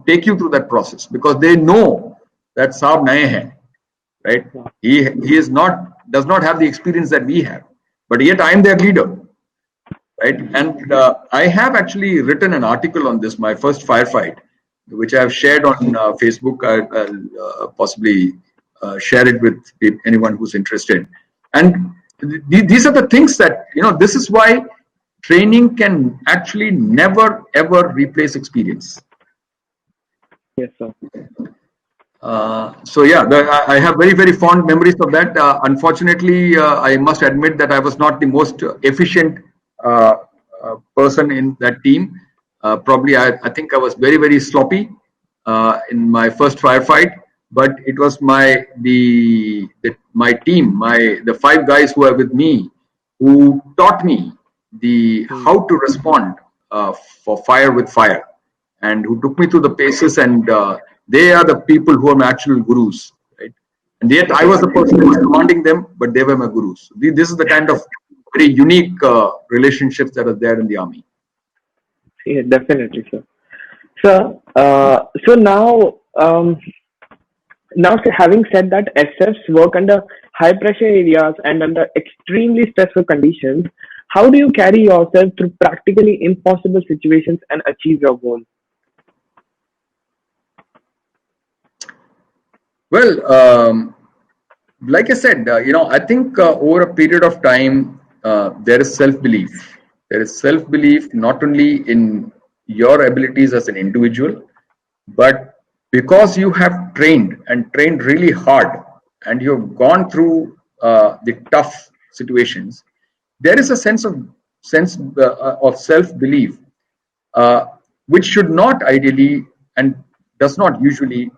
take you through that process because they know that Saab naye hai, right? He is not, does not have the experience that we have, but yet I am their leader, right? And I have actually written an article on this, my first firefight, which I have shared on Facebook. I'll possibly share it with anyone who's interested. And these are the things that, this is why training can actually never ever replace experience. Yes, sir. So yeah, I have very, very fond memories of that. Unfortunately, I must admit that I was not the most efficient person in that team. Probably I think I was very, very sloppy in my first firefight, but it was my team, the 5 guys who are with me, who taught me how to respond for fire with fire, and who took me through the paces, and they are the people who are my actual gurus, right? And yet I was the person who was commanding them, but they were my gurus. This is the kind of very unique relationships that are there in the army. Yeah, definitely, sir. So now, having said that, SFs work under high pressure areas and under extremely stressful conditions. How do you carry yourself through practically impossible situations and achieve your goal? Well, like I said, I think over a period of time, there is self-belief. There is self-belief not only in your abilities as an individual, but because you have trained really hard, and you have gone through the tough situations, there is a sense of self-belief, which should not ideally and does not usually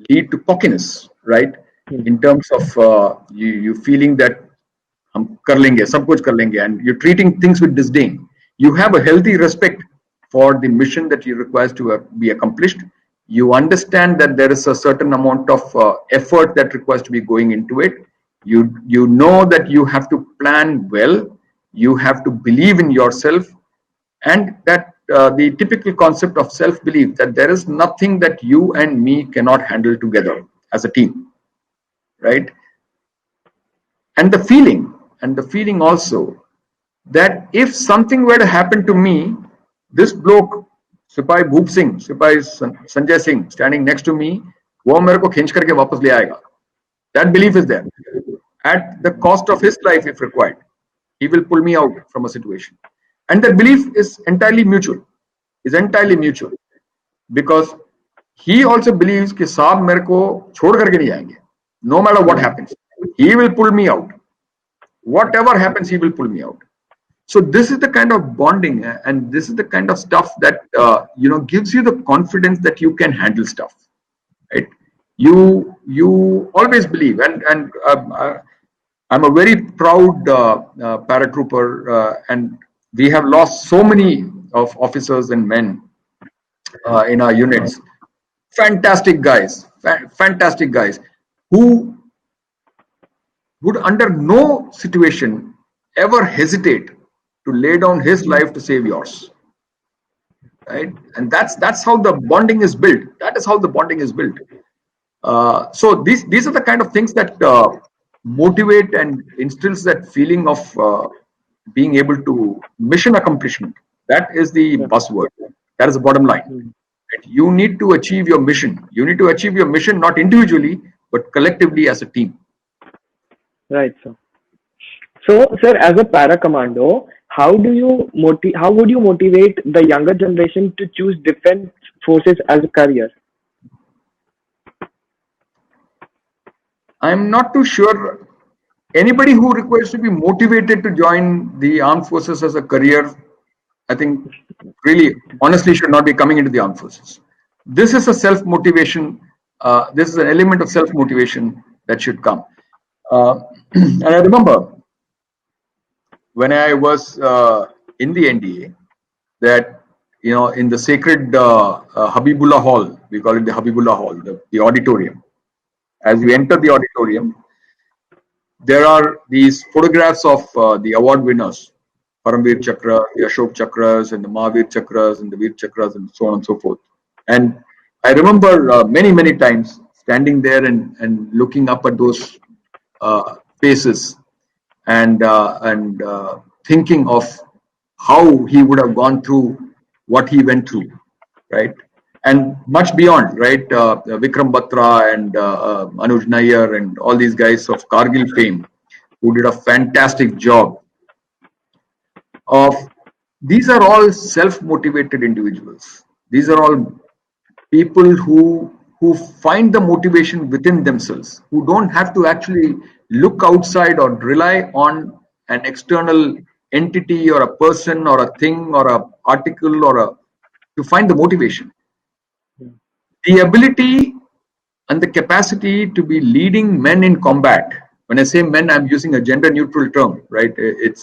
lead to cockiness, right? In terms of you feeling that hum kar lenge, sab kuch kar lenge, and you're treating things with disdain. You have a healthy respect for the mission that you requires to be accomplished. You understand that there is a certain amount of effort that requires to be going into it. You know that you have to plan well. You have to believe in yourself, and that the typical concept of self-belief, that there is nothing that you and me cannot handle together as a team, right? And the feeling also that if something were to happen to me, this bloke, Sipai Bhoop Singh, Sipai Sanjay Singh, standing next to me, वो मेरे को खींच करके वापस ले आएगा. That belief is there. At the cost of his life, if required, he will pull me out from a situation. And that belief is entirely mutual. Because he also believes कि साहब मेरे को छोड़ करके नहीं आएंगे. No matter what happens, he will pull me out. Whatever happens, he will pull me out. So this is the kind of bonding, and this is the kind of stuff that gives you the confidence that you can handle stuff, right? You always believe, and I'm a very proud paratrooper, and we have lost so many of officers and men in our units. Fantastic guys who would under no situation ever hesitate to lay down his life to save yours, right? And that's how the bonding is built. That is how the bonding is built. So these are the kind of things that motivate and instills that feeling of being able to mission accomplishment. That is the buzzword. That is the bottom line. Right? You need to achieve your mission. You need to achieve your mission not individually, but collectively as a team. Right, sir. So, sir, as a para commando, how would you motivate the younger generation to choose defense forces as a career? I'm not too sure anybody who requires to be motivated to join the armed forces as a career, I think really honestly should not be coming into the armed forces. This is a self motivation. This is an element of self motivation that should come. And I remember when I was in the NDA, that in the sacred Habibullah Hall, we call it the Habibullah Hall, the auditorium. As you enter the auditorium, there are these photographs of the award winners, Paramveer Chakra, the Ashok Chakras, and the Mahavir Chakras, and the Veer Chakras, and so on and so forth. And I remember many times standing there and looking up at those faces and thinking of how he would have gone through what he went through, right? And much beyond, right? Vikram Batra and Anuj Nair and all these guys of Kargil fame who did a fantastic job of. These are all self-motivated individuals. These are all people who find the motivation within themselves, who don't have to actually look outside or rely on an external entity or a person or a thing or a article or to find the motivation. The ability and the capacity to be leading men in combat. When I say men, I'm using a gender neutral term, right? It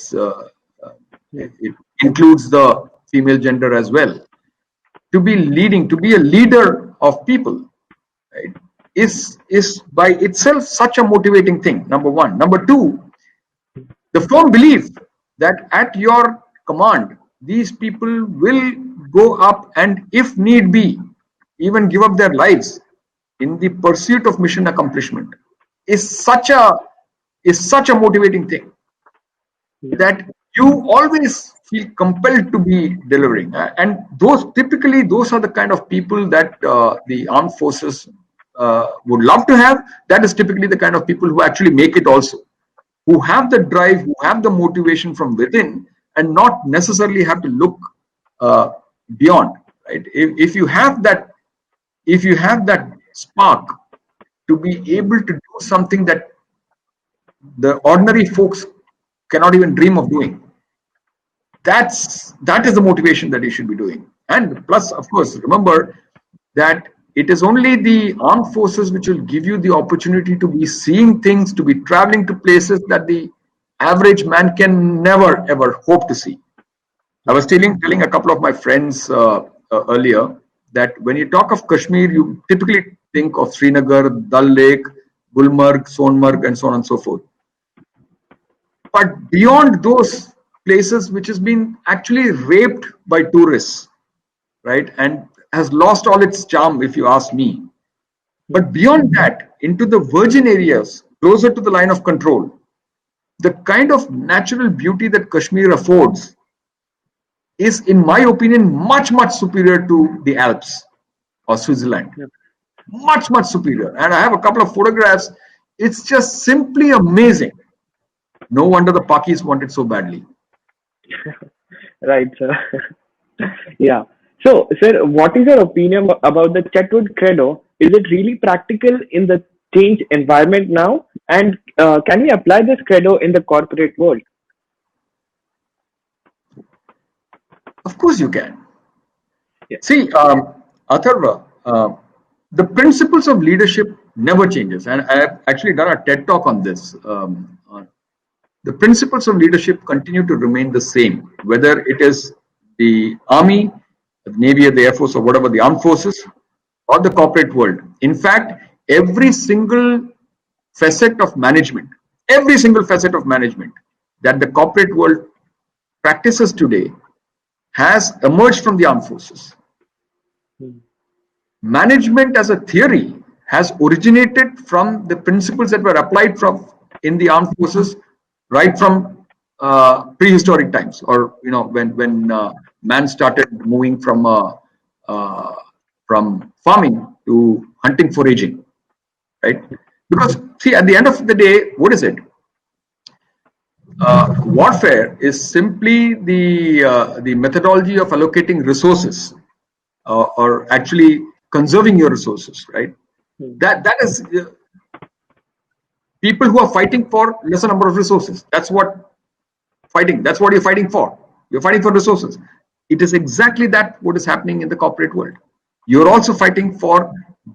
includes the female gender as well. To be leading, to be a leader of people, right, is by itself such a motivating thing. Number one. Number two, the firm belief that at your command, these people will go up and, if need be, even give up their lives in the pursuit of mission accomplishment is such a motivating thing that you always feel compelled to be delivering. And those are the kind of people that the armed forces would love to have. That is typically the kind of people who actually make it also, who have the drive, who have the motivation from within, and not necessarily have to look beyond. Right? If you have that spark to be able to do something that the ordinary folks cannot even dream of doing, that is the motivation that you should be doing. And plus, of course, remember that it is only the armed forces which will give you the opportunity to be seeing things, to be traveling to places that the average man can never ever hope to see. I was telling a couple of my friends earlier that when you talk of Kashmir, you typically think of Srinagar, Dal Lake, Gulmarg, Sonmarg, and so on and so forth. But beyond those places, which has been actually raped by tourists, right, and has lost all its charm, if you ask me. But beyond that, into the virgin areas, closer to the line of control, the kind of natural beauty that Kashmir affords is, in my opinion, much superior to the Alps or Switzerland. Yep. Much superior. And I have a couple of photographs. It's just simply amazing. No wonder the Pakis want it so badly. Right, sir. Yeah. So, sir, what is your opinion about the Chetwood Credo? Is it really practical in the changed environment now? And can we apply this credo in the corporate world? Of course you can. Yeah. See, Atharva, the principles of leadership never changes. And I have actually done a TED talk on this. The principles of leadership continue to remain the same, whether it is the Army, the Navy, or the Air Force, or whatever, the armed forces, or the corporate world. In fact, every single facet of management that the corporate world practices today has emerged from the armed forces. Management as a theory has originated from the principles that were applied in the armed forces right from prehistoric times, or when man started moving from from farming to hunting, foraging, right? Because see, at the end of the day, what is it? Warfare is simply the methodology of allocating resources, or actually conserving your resources, right? That is people who are fighting for lesser number of resources. That's what fighting. That's what you're fighting for. You're fighting for resources. It is exactly that what is happening in the corporate world. You're also fighting for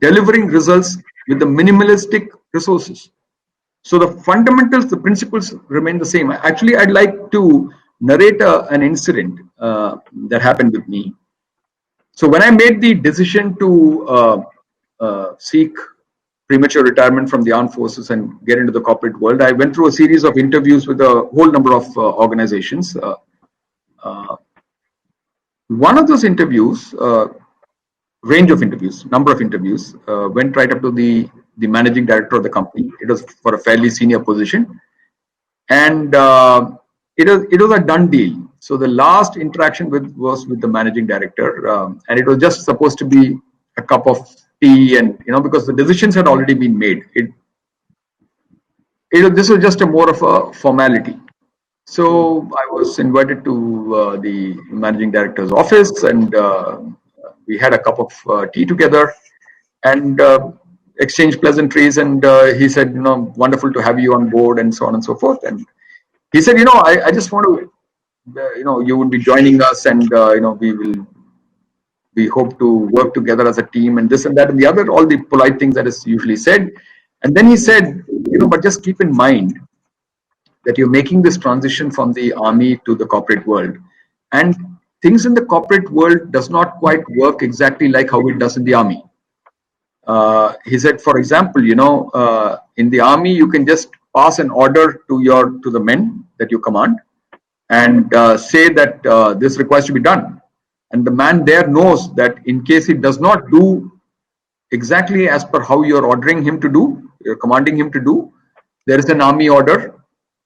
delivering results with the minimalistic resources. So the fundamentals, the principles remain the same. Actually, I'd like to narrate an incident that happened with me. So when I made the decision to seek premature retirement from the armed forces and get into the corporate world, I went through a series of interviews with a whole number of organizations. One of those interviews, range of interviews, number of interviews, went right up to the managing director of the company. It was for a fairly senior position, and it was a done deal. So the last interaction was with the managing director, and it was just supposed to be a cup of tea, and because the decisions had already been made. This was just a more of a formality. So I was invited to the managing director's office, and we had a cup of tea together, and exchanged pleasantries. And he said, wonderful to have you on board, and so on and so forth. And he said, I just want to, you would be joining us, and we hope to work together as a team, and this and that and the other, all the polite things that is usually said. And then he said, but just keep in mind that you're making this transition from the army to the corporate world, and things in the corporate world does not quite work exactly like how it does in the army. He said, for example, in the army you can just pass an order to the men that you command, and say that this requires to be done, and the man there knows that in case he does not do exactly as per how you're ordering him to do, you're commanding him to do, there is an army order,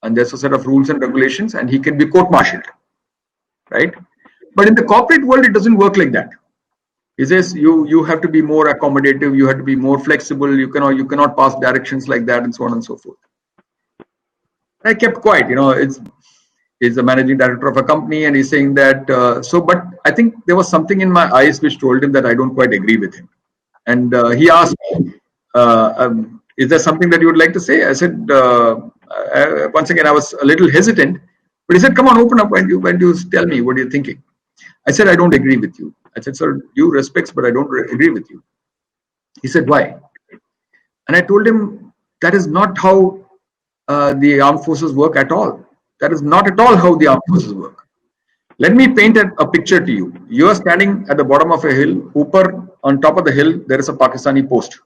and there's a set of rules and regulations, and he can be court-martialed, right? But in the corporate world, it doesn't work like that. He says you have to be more accommodative, you have to be more flexible, you cannot pass directions like that, and so on and so forth. I kept quiet. He's the managing director of a company, and he's saying that. But I think there was something in my eyes which told him that I don't quite agree with him. And he asked, "Is there something that you would like to say?" I said, once again, I was a little hesitant, but he said, "Come on, open up. When you tell me what you're thinking." I said, "I don't agree with you." I said, "Sir, due respects, but I don't agree with you." He said, "Why?" And I told him, that is not how the armed forces work at all. That is not at all how the armed forces work. Let me paint a picture to you. You are standing at the bottom of a hill. Upar, on top of the hill, there is a Pakistani post.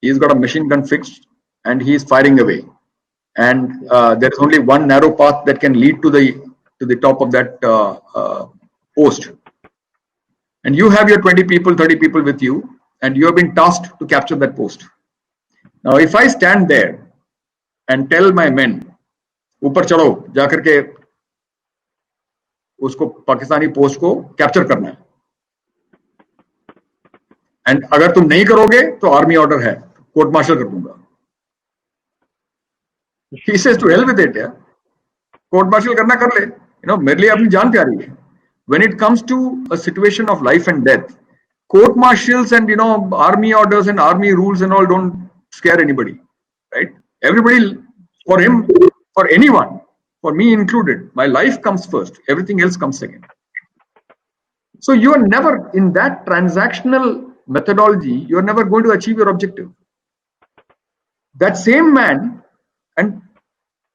He's got a machine gun fixed, and he is firing away. And there is only one narrow path that can lead to the top of that post. And you have your 20 people, 30 people with you, and you have been tasked to capture that post. Now, if I stand there and tell my men, ऊपर चढ़ो, जाकर के उसको Pakistani post को capture करना है, and अगर तुम नहीं करोगे तो आर्मी ऑर्डर है, कोर्ट मार्शल कर दूंगा. He says, to hell with it, yeah. Court martial करना कर ले, मेरे लिए अपनी जान प्यारी है. When it comes to a situation of life and death, court martials and army orders and army rules and all don't scare anybody, right? Everybody, for him, for anyone, for me included, my life comes first. Everything else comes second. So you are never, in that transactional methodology, you are never going to achieve your objective. That same man and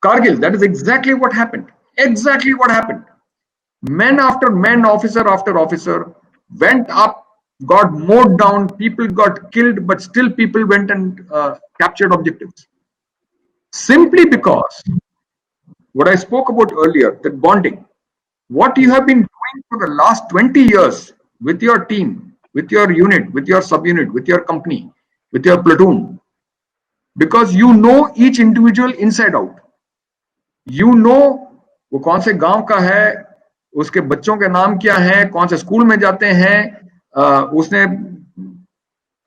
Kargil, that is exactly what happened. Exactly what happened. Men after men, officer after officer went up, got mowed down, people got killed, but still people went and captured objectives. Simply because what I spoke about earlier, that bonding, what you have been doing for the last 20 years with your team, with your unit, with your subunit, with your company, with your platoon, because you know each individual inside out. You know वो कौन से गांव का है, उसके बच्चों के नाम क्या हैं, कौन से स्कूल में जाते हैं, उसने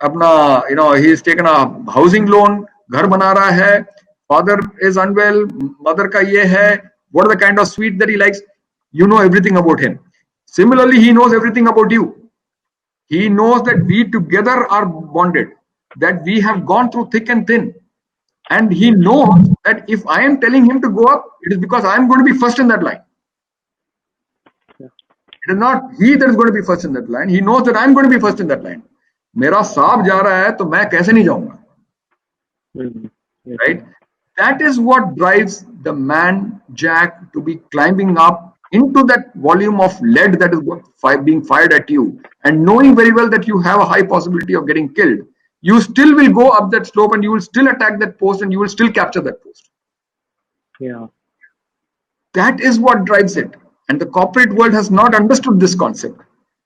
अपना he's taken a housing loan, घर बना रहा है, father is unwell, mother का ये है, what are the kind of sweet that he likes, you know everything about him. Similarly, he knows everything about you. He knows that we together are bonded, that we have gone through thick and thin, and he knows that if I am telling him to go up, it is because I am going to be first in that line. It is not he that is going to be first in that line. He knows that I am going to be first in that line. मेरा सांप जा रहा है तो मैं कैसे नहीं जाऊंगा? Right? That is what drives the man Jack to be climbing up into that volume of lead that is being fired at you, and knowing very well that you have a high possibility of getting killed. You still will go up that slope and you will still attack that post and you will still capture that post. Yeah. That is what drives it. And the corporate world has not understood this concept.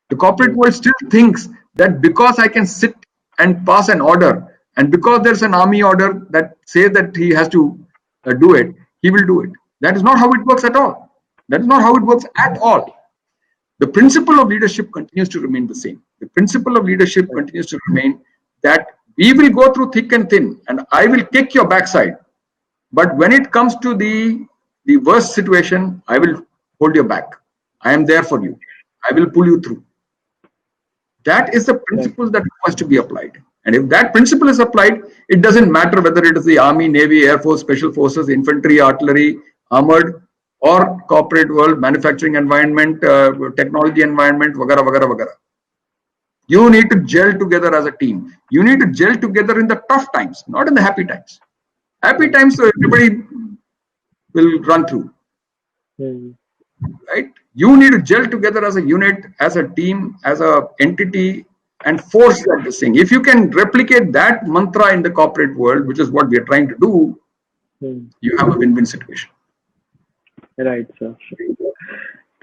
The corporate world still thinks that because I can sit and pass an order, and because there's an army order that says that he has to do it, he will do it. That is not how it works at all. That is not how it works at all. The principle of leadership continues to remain the same. The principle of leadership continues to remain that we will go through thick and thin, and I will kick your backside. But when it comes to the worst situation, I will hold your back. I am there for you. I will pull you through. That is the principle that has to be applied. And if that principle is applied, it doesn't matter whether it is the Army, Navy, Air Force, Special Forces, Infantry, Artillery, Armored, or corporate world, manufacturing environment, technology environment, vagara, vagara, vagara. You need to gel together as a team. You need to gel together in the tough times, not in the happy times. Happy times, so everybody will run through. Right? You need to gel together as a unit, as a team, as a entity, and force that this thing. If you can replicate that mantra in the corporate world, which is what we are trying to do, you have a win-win situation. Right, sir.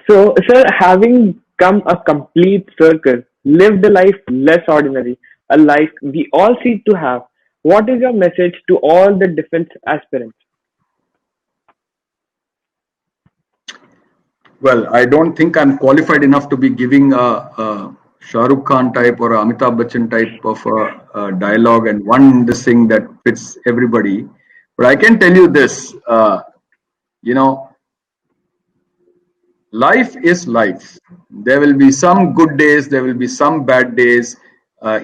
So, sir, having come a complete circle, lived a life less ordinary, a life we all seek to have, what is your message to all the defense aspirants? Well, I don't think I'm qualified enough to be giving a Shah Rukh Khan type or a Amitabh Bachchan type of a dialogue and this thing that fits everybody. But I can tell you this, life is life. There will be some good days, there will be some bad days.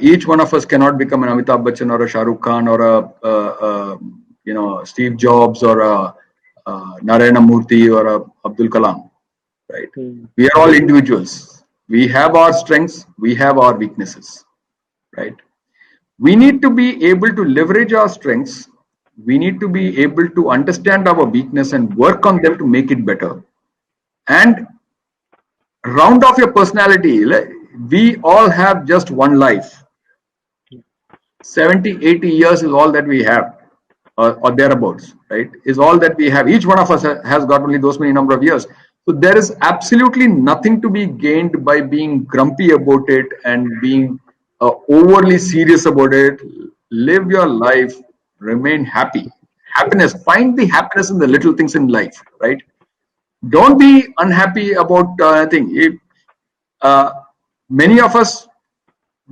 Each one of us cannot become an Amitabh Bachchan or a Shah Rukh Khan or a Steve Jobs or a Narayana Murthy or a Abdul Kalam. Right? We are all individuals. We have our strengths, we have our weaknesses. Right? We need to be able to leverage our strengths. We need to be able to understand our weakness and work on them to make it better. And round off your personality. We all have just one life. 70, 80 years is all that we have, or thereabouts, right? Is all that we have. Each one of us has got only those many number of years. So there is absolutely nothing to be gained by being grumpy about it and being overly serious about it. Live your life, remain happy. Happiness, find the happiness in the little things in life, right? Don't be unhappy about anything. Many of us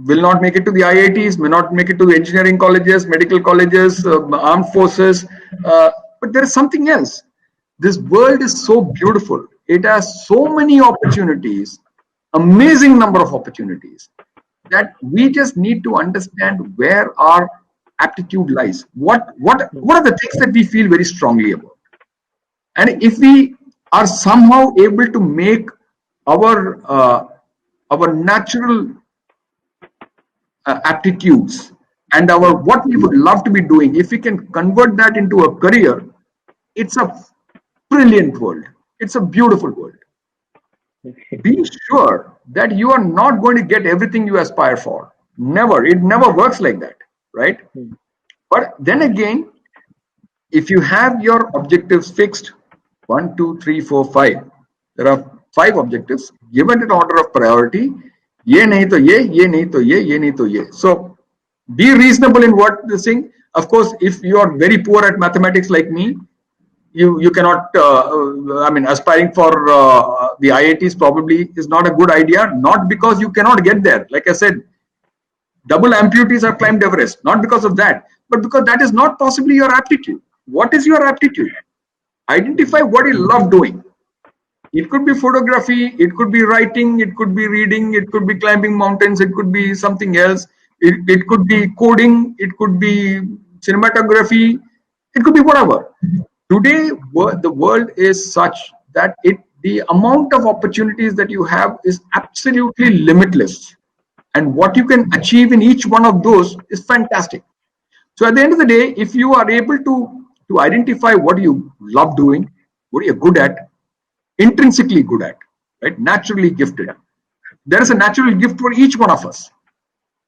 will not make it to the IITs, may not make it to the engineering colleges, medical colleges, armed forces, but there is something else. This world is so beautiful. It has so many opportunities, amazing number of opportunities, that we just need to understand where our aptitude lies. What are the things that we feel very strongly about? And if we are somehow able to make our natural aptitudes and what we would love to be doing, if we can convert that into a career, it's a brilliant world. It's a beautiful world. Be sure that you are not going to get everything you aspire for. Never. It never works like that, right? But then again, if you have your objectives fixed, 1, 2, 3, 4, 5, there are 5 objectives given in order of priority. Ye nahi to ye, ye nahi to ye, ye nahi to ye. So be reasonable in what this thing. Of course, if you are very poor at mathematics like me, you cannot, aspiring for the IITs probably is not a good idea, not because you cannot get there. Like I said, Double amputees have climbed Everest, not because of that, but because that is not possibly your aptitude. What is your aptitude? Identify what you love doing. It could be photography, it could be writing, it could be reading, it could be climbing mountains, it could be something else. It could be coding, it could be cinematography, it could be whatever. Today, the world is such that the amount of opportunities that you have is absolutely limitless. And what you can achieve in each one of those is fantastic. So at the end of the day, if you are able to identify what you love doing, what you're good at, intrinsically good at, right? Naturally gifted. There is a natural gift for each one of us.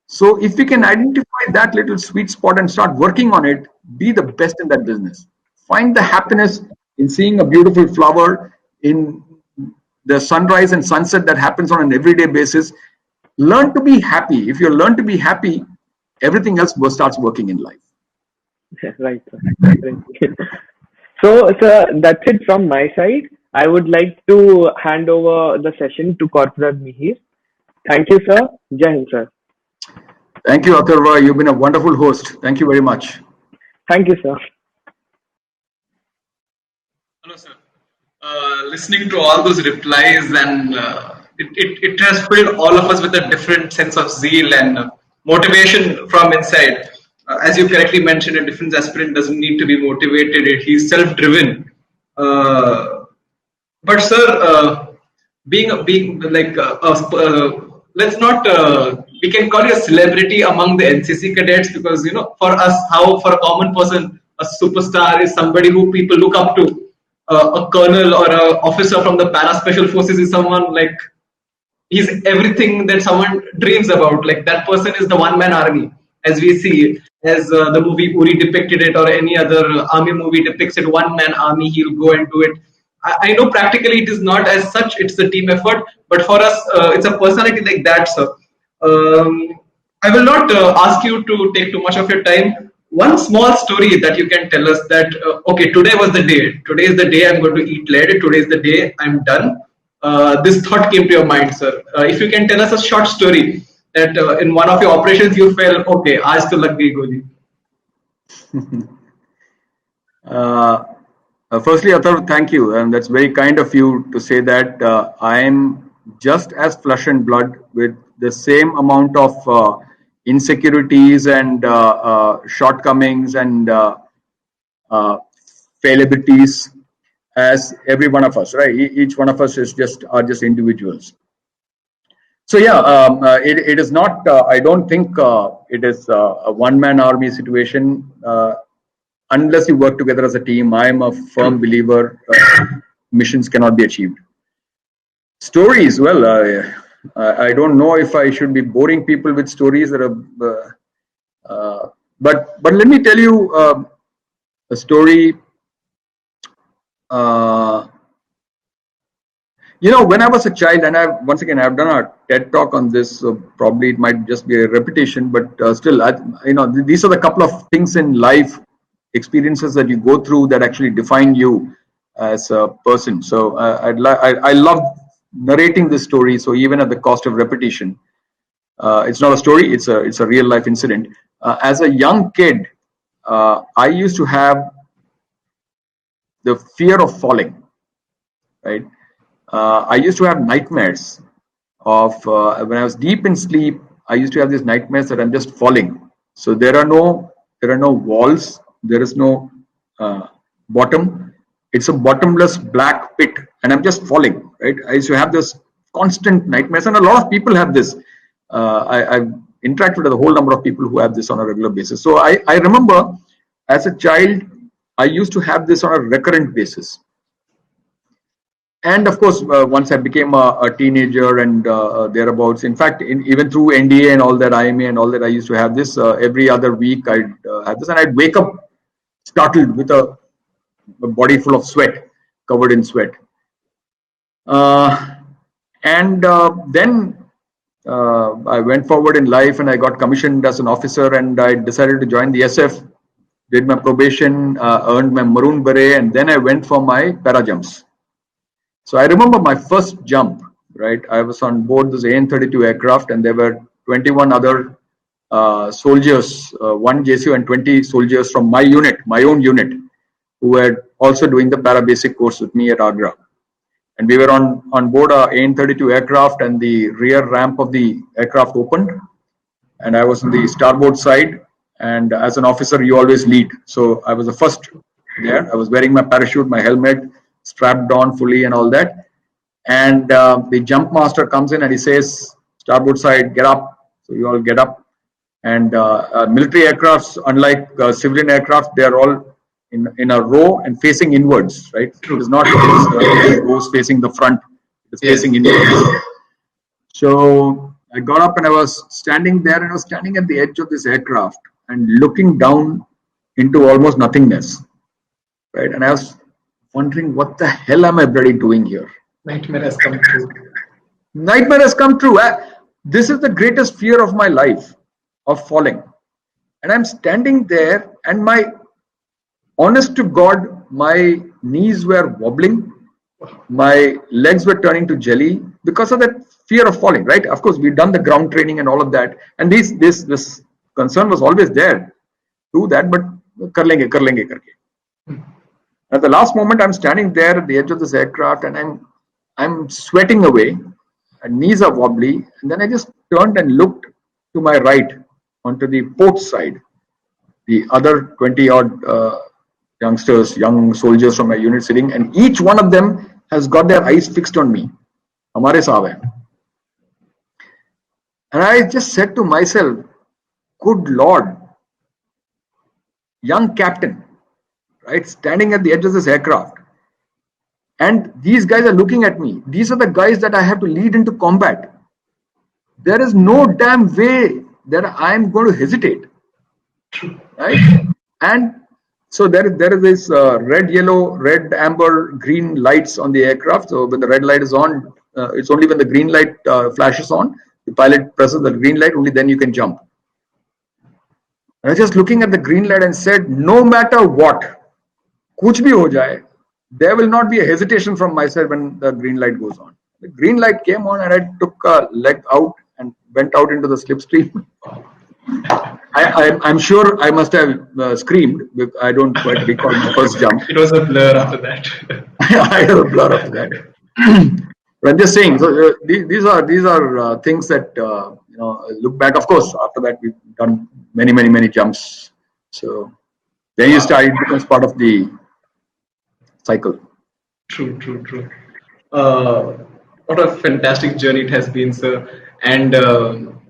So if we can identify that little sweet spot and start working on it, be the best in that business. Find the happiness in seeing a beautiful flower, in the sunrise and sunset that happens on an everyday basis. Learn to be happy. If you learn to be happy, everything else starts working in life. Right, sir. Right. So, sir, that's it from my side. I would like to hand over the session to Corporal Mihir. Thank you, sir. Jai Hind, sir. Thank you, Atharva. You've been a wonderful host. Thank you very much. Thank you, sir. Hello, sir. Listening to all those replies, and it has filled all of us with a different sense of zeal and motivation from inside. As you correctly mentioned, a defense aspirant doesn't need to be motivated; he's self-driven. But sir, being like let's not we can call you a celebrity among the NCC cadets, because for us, how for a common person a superstar is somebody who people look up to. A colonel or an officer from the para special forces is someone like he's everything that someone dreams about. Like that person is the one-man army, as we see, as the movie Uri depicted it, or any other army movie depicts it. One-man army, he'll go and do it. I know practically it is not as such; it's a team effort. But for us, it's a personality like that, sir. I will not ask you to take too much of your time. One small story that you can tell us that okay, today was the day. Today is the day I'm going to eat lead. Today is the day I'm done. This thought came to your mind, sir. If you can tell us a short story that in one of your operations you felt okay, aaj to lag gayi goli. Firstly, Atharv, thank you, and that's very kind of you to say that. I am just as flesh and blood with the same amount of insecurities and shortcomings and failabilities as every one of us, right? Each one of us are just individuals. So yeah, it is not. I don't think it is a one-man army situation. Unless you work together as a team, I am a firm believer missions cannot be achieved. Stories, well, I don't know if I should be boring people with stories that are, but let me tell you a story. When I was a child, and once again I've done a TED talk on this, so probably it might just be a repetition, but still, these are the couple of things in life, experiences that you go through that actually define you as a person. So I love narrating this story. So even at the cost of repetition, it's not a story; it's a real life incident. As a young kid, I used to have the fear of falling. Right, I used to have nightmares of when I was deep in sleep. I used to have these nightmares that I'm just falling. So there are no walls. There is no bottom. It's a bottomless black pit, and I'm just falling. Right? I used to have this constant nightmares, and a lot of people have this. I've interacted with a whole number of people who have this on a regular basis. So I remember as a child, I used to have this on a recurrent basis. And of course, once I became a teenager and thereabouts, in fact, even through NDA and all that, IMA and all that, I used to have this every other week. I'd have this, and I'd wake up startled with a body full of sweat, covered in sweat. Then I went forward in life, and I got commissioned as an officer, and I decided to join the SF, did my probation, earned my maroon beret, and then I went for my para jumps. So I remember my first jump, right? I was on board this AN-32 aircraft, and there were 21 other soldiers, one JCO and 20 soldiers from my unit, my own unit, who were also doing the para basic course with me at Agra. And we were on board a AN-32 aircraft, and the rear ramp of the aircraft opened, and I was on the starboard side. And as an officer, you always lead. So I was the first there. I was wearing my parachute, my helmet, strapped on fully and all that. And the jump master comes in and he says, starboard side, get up. So you all get up. And military aircrafts, unlike civilian aircraft, they are all in a row and facing inwards, right? It is not it goes facing the front, it's facing inwards. So I got up and I was standing there, and I was standing at the edge of this aircraft and looking down into almost nothingness, right? And I was wondering, what the hell am I bloody doing here? Nightmare has come true. Nightmare has come true. This is the greatest fear of my life, of falling. And I'm standing there, and honest to God, my knees were wobbling, my legs were turning to jelly because of that fear of falling, right? Of course, we've done the ground training and all of that, and this concern was always there. Do that, but kar lenge karke. At the last moment, I'm standing there at the edge of this aircraft, and I'm sweating away, and knees are wobbly, and then I just turned and looked to my right onto the port side. The other 20 odd youngsters, young soldiers from my unit sitting, and each one of them has got their eyes fixed on me. Hamare saab hai. And I just said to myself, good Lord, young captain, right, standing at the edge of this aircraft, and these guys are looking at me. These are the guys that I have to lead into combat. There is no damn way that I am going to hesitate, right? And so there is this red, yellow, red, amber, green lights on the aircraft. So when the red light is on, it's only when the green light flashes on, the pilot presses the green light, only then you can jump. And I was just looking at the green light and said, no matter what, kuch bhi ho jaye, there will not be a hesitation from my side when the green light goes on. The green light came on, and I took a leg out and went out into the slipstream. I'm sure I must have screamed. I don't quite recall my first jump. It was a blur after that. I had a blur after that. But I'm just saying. So these are things that look back. Of course, after that we've done many jumps. So then you start. It becomes part of the cycle. True. What a fantastic journey it has been, sir. And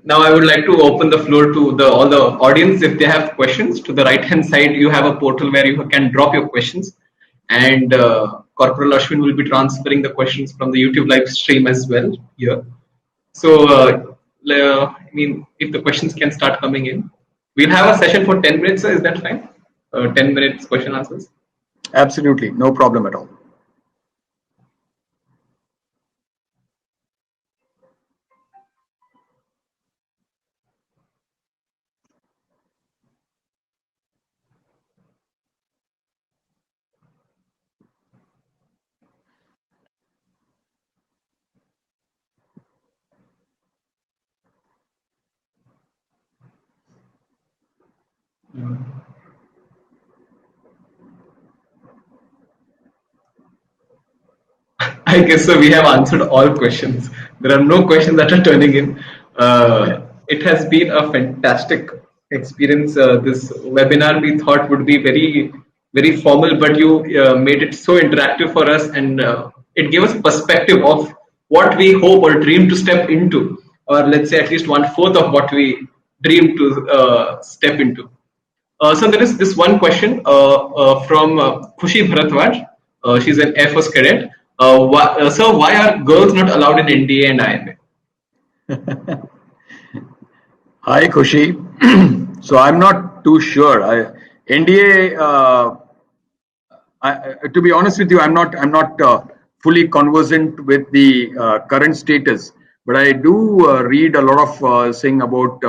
now I would like to open the floor to all the audience. If they have questions, to the right hand side you have a portal where you can drop your questions, and Corporal Ashwin will be transferring the questions from the YouTube live stream as well here. So if the questions can start coming in, we'll have a session for 10 minutes, sir. Is that fine? 10 minutes question answers. Absolutely, no problem at all. I guess so. We have answered all questions. There are no questions that are turning in. It has been a fantastic experience. This webinar we thought would be very formal, but you made it so interactive for us, and it gave us a perspective of what we hope or dream to step into, or let's say at least 1/4 of what we dream to step into. So there is this one question from Khushi Bharatwaj. She's an Air Force cadet. Sir, why are girls not allowed in NDA and IMA? Hi, Khushi. So I'm not too sure. NDA, to be honest with you, I'm not fully conversant with the current status, but I do read a lot of saying about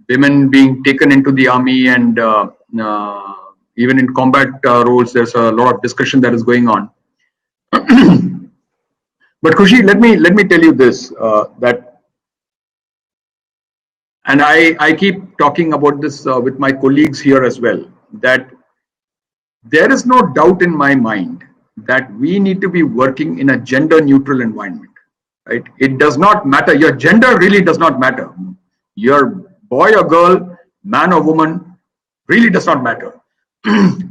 women being taken into the army, and even in combat roles, there's a lot of discussion that is going on. But Khushi, let me tell you this, that and I keep talking about this with my colleagues here as well, that there is no doubt in my mind that we need to be working in a gender neutral environment, right? It does not matter. Your gender really does not matter. Your boy or girl, man or woman, really does not matter.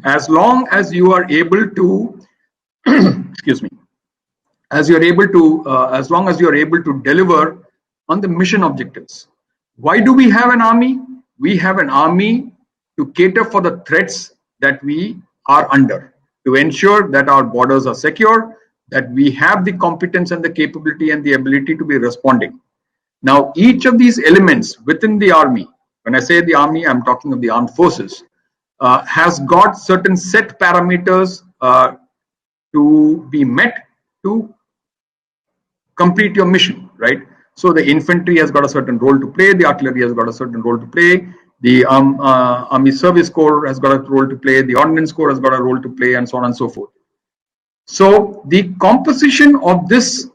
As long as you are able to, excuse me, as long as you are able to deliver on the mission objectives. Why do we have an army? We have an army to cater for the threats that we are under, to ensure that our borders are secure, that we have the competence and the capability and the ability to be responding. Now, each of these elements within the army, when I say the army, I'm talking of the armed forces, has got certain set parameters to be met to complete your mission, right? So the infantry has got a certain role to play, the artillery has got a certain role to play, the Army Service Corps has got a role to play, the Ordnance Corps has got a role to play, and so on and so forth. So the composition of these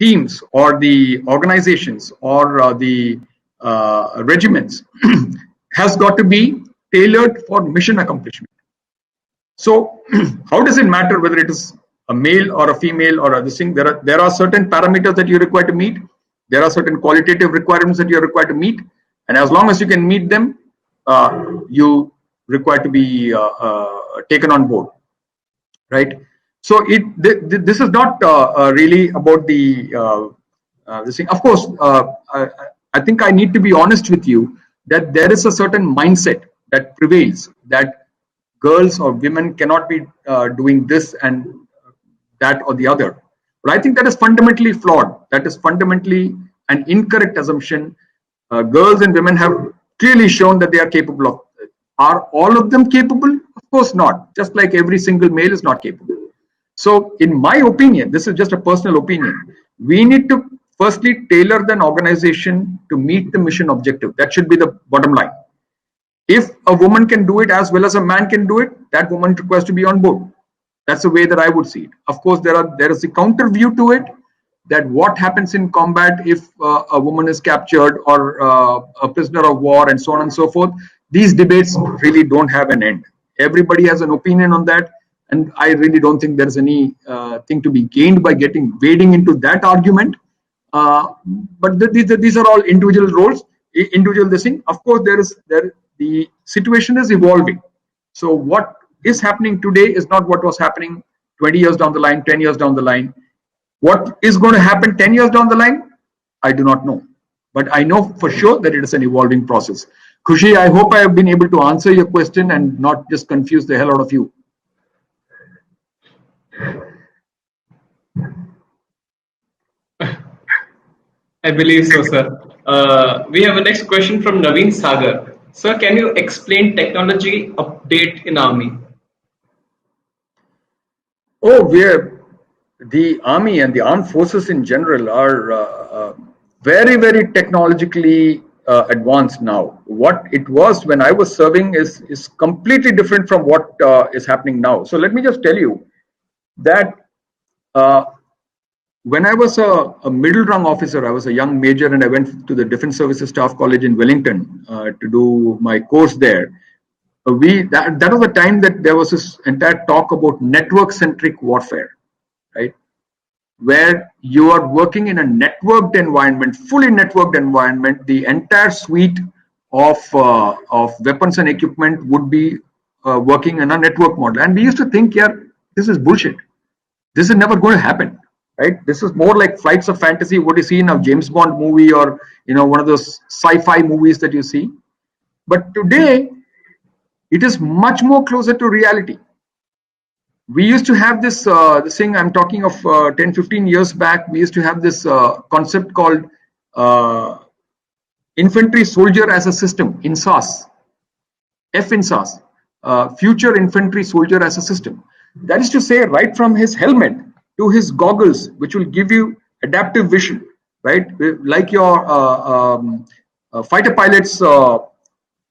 teams or the organizations or the regiments has got to be tailored for mission accomplishment. So how does it matter whether it is a male or a female or this thing? There are certain parameters that you require to meet. There are certain qualitative requirements that you are required to meet, and as long as you can meet them, you require to be taken on board, right? So this is not really about the this thing. Of course, I think I need to be honest with you that there is a certain mindset that prevails, that girls or women cannot be doing this and that or the other. But I think that is fundamentally flawed. That is fundamentally an incorrect assumption. Girls and women have clearly shown that they are capable of it. Are all of them capable? Of course not. Just like every single male is not capable. So in my opinion, this is just a personal opinion, we need to firstly tailor an organization to meet the mission objective. That should be the bottom line. If a woman can do it as well as a man can do it, that woman requires to be on board. That's the way that I would see it. Of course, there is a counter view to it, that what happens in combat if a woman is captured or a prisoner of war and so on and so forth. These debates really don't have an end. Everybody has an opinion on that, and I really don't think there is any thing to be gained by wading into that argument. But these are all individual roles, individual this thing. Of course, the situation is evolving. So what is happening today is not what was happening 20 years down the line, 10 years down the line. What is going to happen 10 years down the line? I do not know. But I know for sure that it is an evolving process. Khushi, I hope I have been able to answer your question and not just confuse the hell out of you. I believe so, sir. We have a next question from Naveen Sagar. Sir, can you explain technology update in Army? Oh, the Army and the armed forces in general are very, very technologically advanced now. What it was when I was serving is completely different from what is happening now. So let me just tell you that when I was a middle rung officer, I was a young major, and I went to the Defence Services Staff College in Wellington to do my course there. That was the time that there was this entire talk about network-centric warfare, right? Where you are working in a networked environment, fully networked environment. The entire suite of weapons and equipment would be working in a network model. And we used to think, yeah, this is bullshit. This is never going to happen, right? This is more like flights of fantasy, what you see in a James Bond movie or one of those sci-fi movies that you see. But today, it is much more closer to reality. We used to have this thing, I'm talking of 10, 15 years back, we used to have this concept called infantry soldier as a system, INSAS, FINSAS, future infantry soldier as a system. That is to say, right from his helmet to his goggles, which will give you adaptive vision, right? Like your fighter pilot's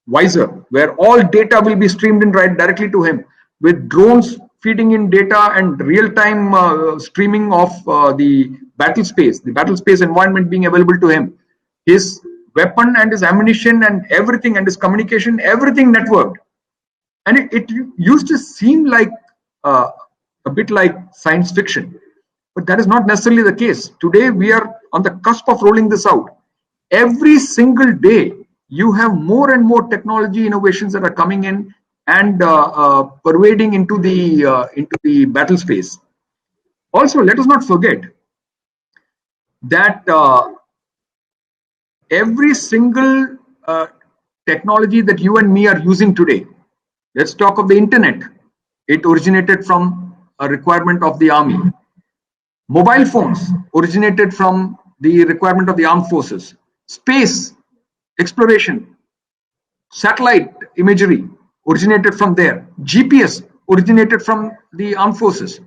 visor, where all data will be streamed in right directly to him, with drones feeding in data and real-time streaming of the battle space environment being available to him. his weapon and his ammunition and everything and his communication, everything networked. And it used to seem like a bit like science fiction, but that is not necessarily the case. Today, we are on the cusp of rolling this out. Every single day, you have more and more technology innovations that are coming in and pervading into the battle space. Also, let us not forget that every single technology that you and me are using today, let's talk of the internet. It originated from a requirement of the army. Mobile phones originated from the requirement of the armed forces. Space exploration, satellite imagery originated from there. GPS originated from the armed forces.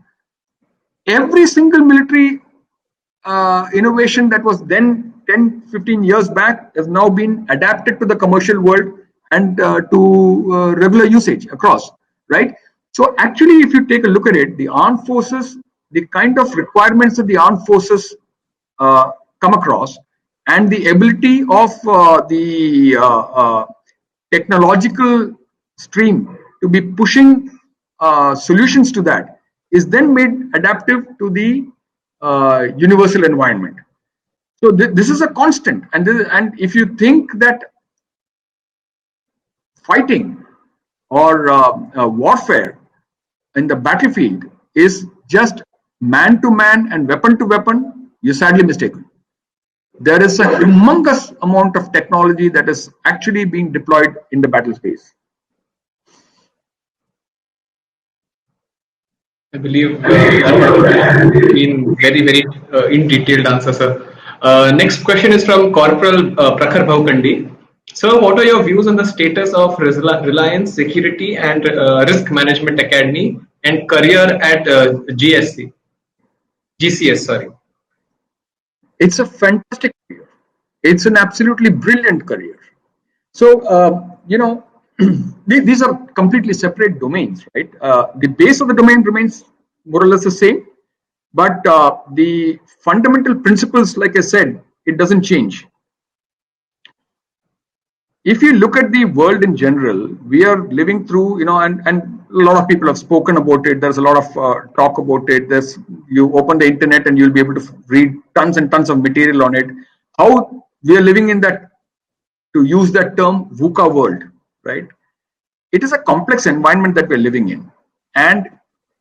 Every single military innovation that was then 10-15 years back has now been adapted to the commercial world and to regular usage across, right? So actually, if you take a look at it, the armed forces, the kind of requirements that the armed forces come across, and the ability of the technological stream to be pushing solutions to that is then made adaptive to the universal environment. So this is a constant, and if you think that fighting or warfare in the battlefield is just man to man and weapon to weapon, you're sadly mistaken. There is a humongous amount of technology that is actually being deployed in the battle space. I believe that has been very in detailed answer, sir. Next question is from Corporal Prakhar Bhaukandi. Sir, what are your views on the status of Reliance Security and Risk Management Academy and career at GCS? Sorry. It's a fantastic career. It's an absolutely brilliant career. So, these are completely separate domains, right? The base of the domain remains more or less the same, but the fundamental principles, like I said, it doesn't change. If you look at the world in general, we are living through, and a lot of people have spoken about it. There's a lot of talk about it. You open the internet and you'll be able to read tons and tons of material on it. How we are living in that, to use that term, VUCA world, right? It is a complex environment that we're living in, and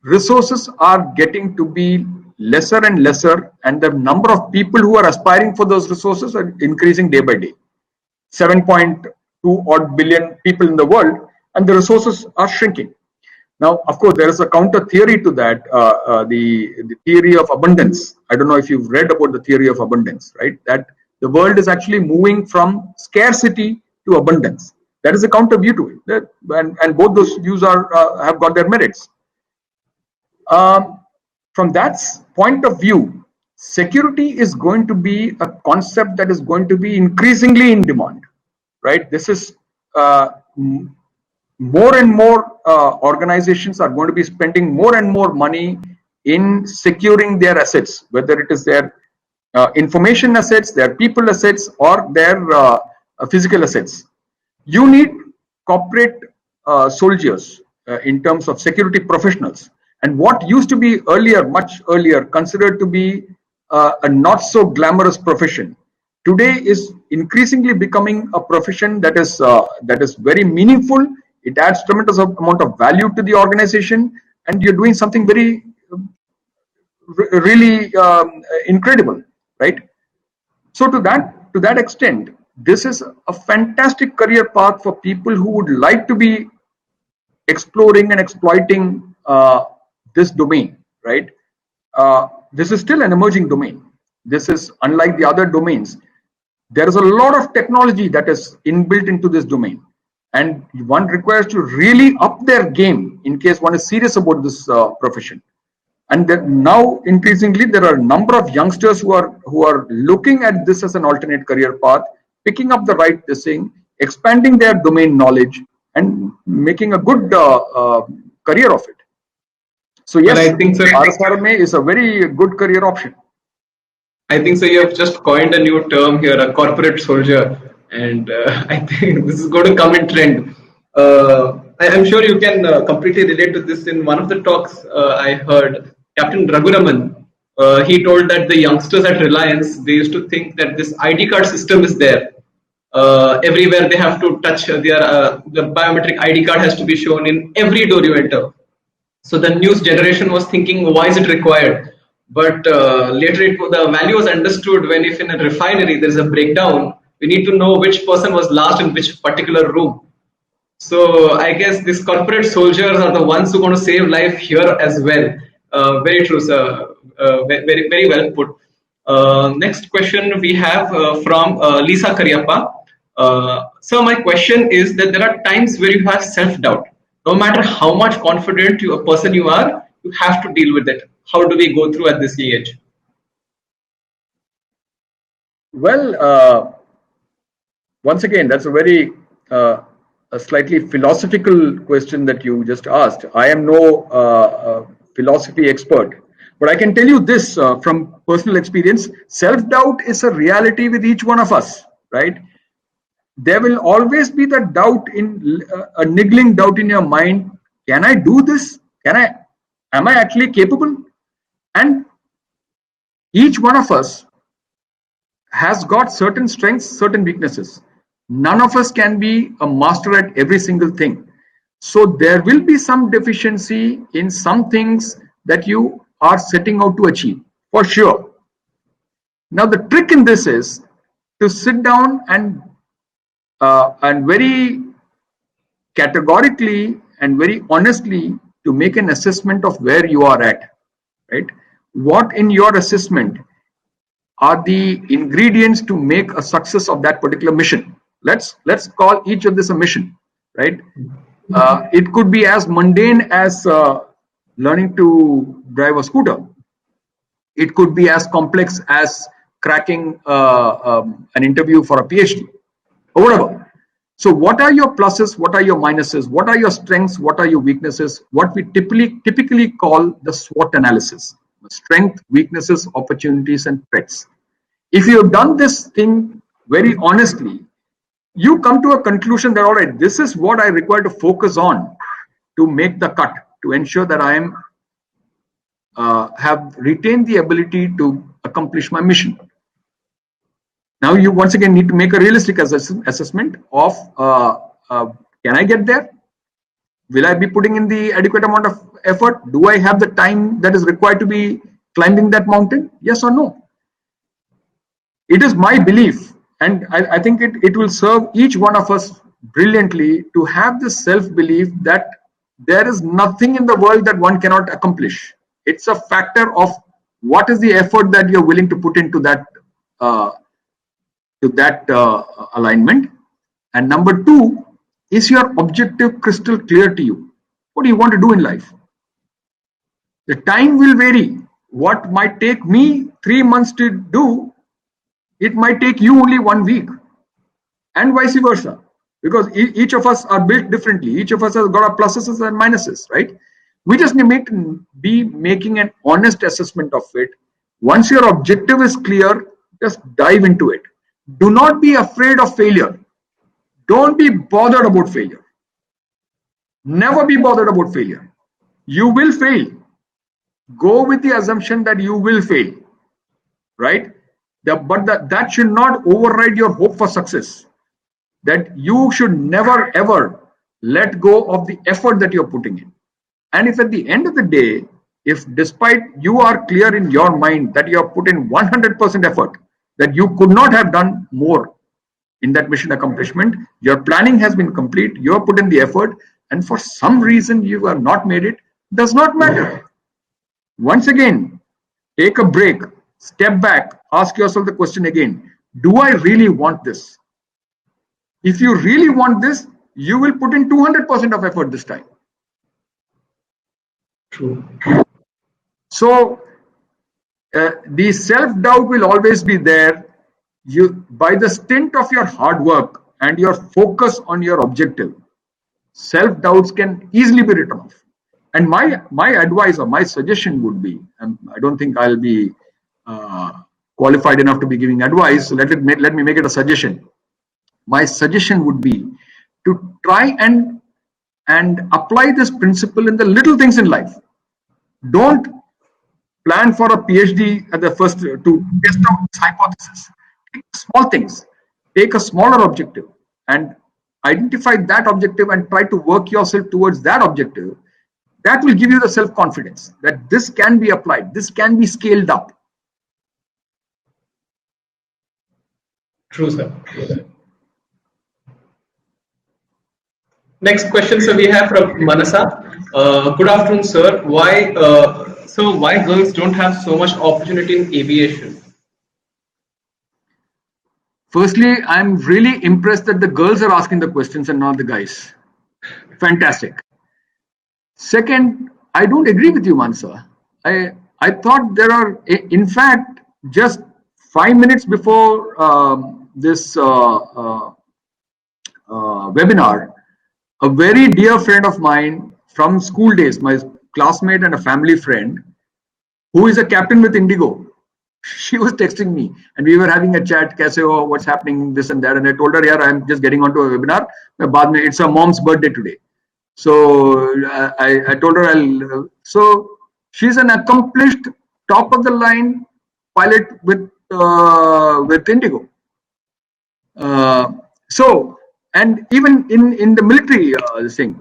resources are getting to be lesser and lesser, and the number of people who are aspiring for those resources are increasing day by day. 7.2 odd billion people in the world, and the resources are shrinking. Now, of course, there is a counter theory to that, the theory of abundance. I don't know if you've read about the theory of abundance, right? That the world is actually moving from scarcity to abundance. That is a counter view to it, and both those views have got their merits. From that point of view, security is going to be a concept that is going to be increasingly in demand, right? This is more and more organizations are going to be spending more and more money in securing their assets, whether it is their information assets, their people assets, or their physical assets. You need corporate soldiers in terms of security professionals. And what used to be much earlier, considered to be a not so glamorous profession, today is increasingly becoming a profession that is very meaningful. It adds tremendous amount of value to the organization, and you're doing something very, really incredible, right? So to that extent, this is a fantastic career path for people who would like to be exploring and exploiting this domain, right? This is still an emerging domain. This is unlike the other domains. There is a lot of technology that is inbuilt into this domain, and one requires to really up their game in case one is serious about this profession. And then now increasingly there are a number of youngsters who are looking at this as an alternate career path, picking up the right thing, expanding their domain knowledge, and making a good career of it. So yes, I think, sir, RSRMA is a very good career option. I think so. You have just coined a new term here, a corporate soldier, and I think this is going to come in trend. I'm sure you can completely relate to this. In one of the talks I heard, Captain Raghuraman, he told that the youngsters at Reliance, they used to think that this ID card system is there. Everywhere they have to touch the biometric ID card has to be shown in every door you enter. So the news generation was thinking, why is it required? But later the value was understood when if in a refinery there is a breakdown, we need to know which person was last in which particular room. So I guess these corporate soldiers are the ones who are going to save life here as well. Very true, sir. Very well put. Next question we have from Lisa Karyappa. So my question is that there are times where you have self-doubt. No matter how much confident a person you are, you have to deal with it. How do we go through at this age? Well, once again, that's a very a slightly philosophical question that you just asked. I am no philosophy expert, but I can tell you this from personal experience: self-doubt is a reality with each one of us, right? There will always be the doubt in a niggling doubt in your mind. Can I do this? Am I actually capable? And each one of us has got certain strengths, certain weaknesses. None of us can be a master at every single thing. So there will be some deficiency in some things that you are setting out to achieve, for sure. Now the trick in this is to sit down and very categorically and very honestly to make an assessment of where you are at, right? What in your assessment are the ingredients to make a success of that particular mission? Let's call each of this a mission, right? It could be as mundane as learning to drive a scooter. It could be as complex as cracking an interview for a PhD or whatever. So what are your pluses? What are your minuses? What are your strengths? What are your weaknesses? What we typically call the SWOT analysis: strength, weaknesses, opportunities, and threats. If you have done this thing very honestly, you come to a conclusion that, all right, this is what I require to focus on to make the cut, to ensure that I am have retained the ability to accomplish my mission. Now you once again need to make a realistic assessment of can I get there? Will I be putting in the adequate amount of effort? Do I have the time that is required to be climbing that mountain? Yes or no? It is my belief, and I think it will serve each one of us brilliantly to have this self-belief that there is nothing in the world that one cannot accomplish. It's a factor of what is the effort that you're willing to put into that alignment. And number two, is your objective crystal clear to you? What do you want to do in life? The time will vary. What might take me 3 months to do, it might take you only 1 week, and vice versa, because each of us are built differently. Each of us has got our pluses and minuses, right? We just need to be making an honest assessment of it. Once your objective is clear, just dive into it. Do not be afraid of failure. Don't be bothered about failure. Never be bothered about failure. You will fail. Go with the assumption that you will fail, right? But that should not override your hope for success. That you should never ever let go of the effort that you're putting in. And if at the end of the day, if despite you are clear in your mind that you have put in 100% effort, that you could not have done more in that mission accomplishment, your planning has been complete, you have put in the effort, and for some reason you have not made it, does not matter. Once again, take a break, step back, ask yourself the question again, do I really want this? If you really want this, you will put in 200% of effort this time. True. So the self-doubt will always be there. By the stint of your hard work and your focus on your objective, self-doubts can easily be written off. And my advice or my suggestion would be, and I don't think I'll be qualified enough to be giving advice. So let me make it a suggestion. My suggestion would be to try and apply this principle in the little things in life. Don't plan for a PhD at the first to test out this hypothesis. Take small things, take a smaller objective and identify that objective and try to work yourself towards that objective. That will give you the self-confidence that this can be applied, this can be scaled up. True, sir. Next question, sir, we have from Manasa. Good afternoon, sir. Why girls don't have so much opportunity in aviation? Firstly, I'm really impressed that the girls are asking the questions and not the guys. Fantastic. Second, I don't agree with you, Mansa. I thought there are, in fact, just 5 minutes before this webinar, a very dear friend of mine from school days, my classmate and a family friend, who is a captain with Indigo, she was texting me and we were having a chat, kaise ho, what's happening, this and that. And I told her, yeah, I'm just getting onto a webinar. It's her mom's birthday today. So I told her, so she's an accomplished top of the line pilot with Indigo. And even in the military thing,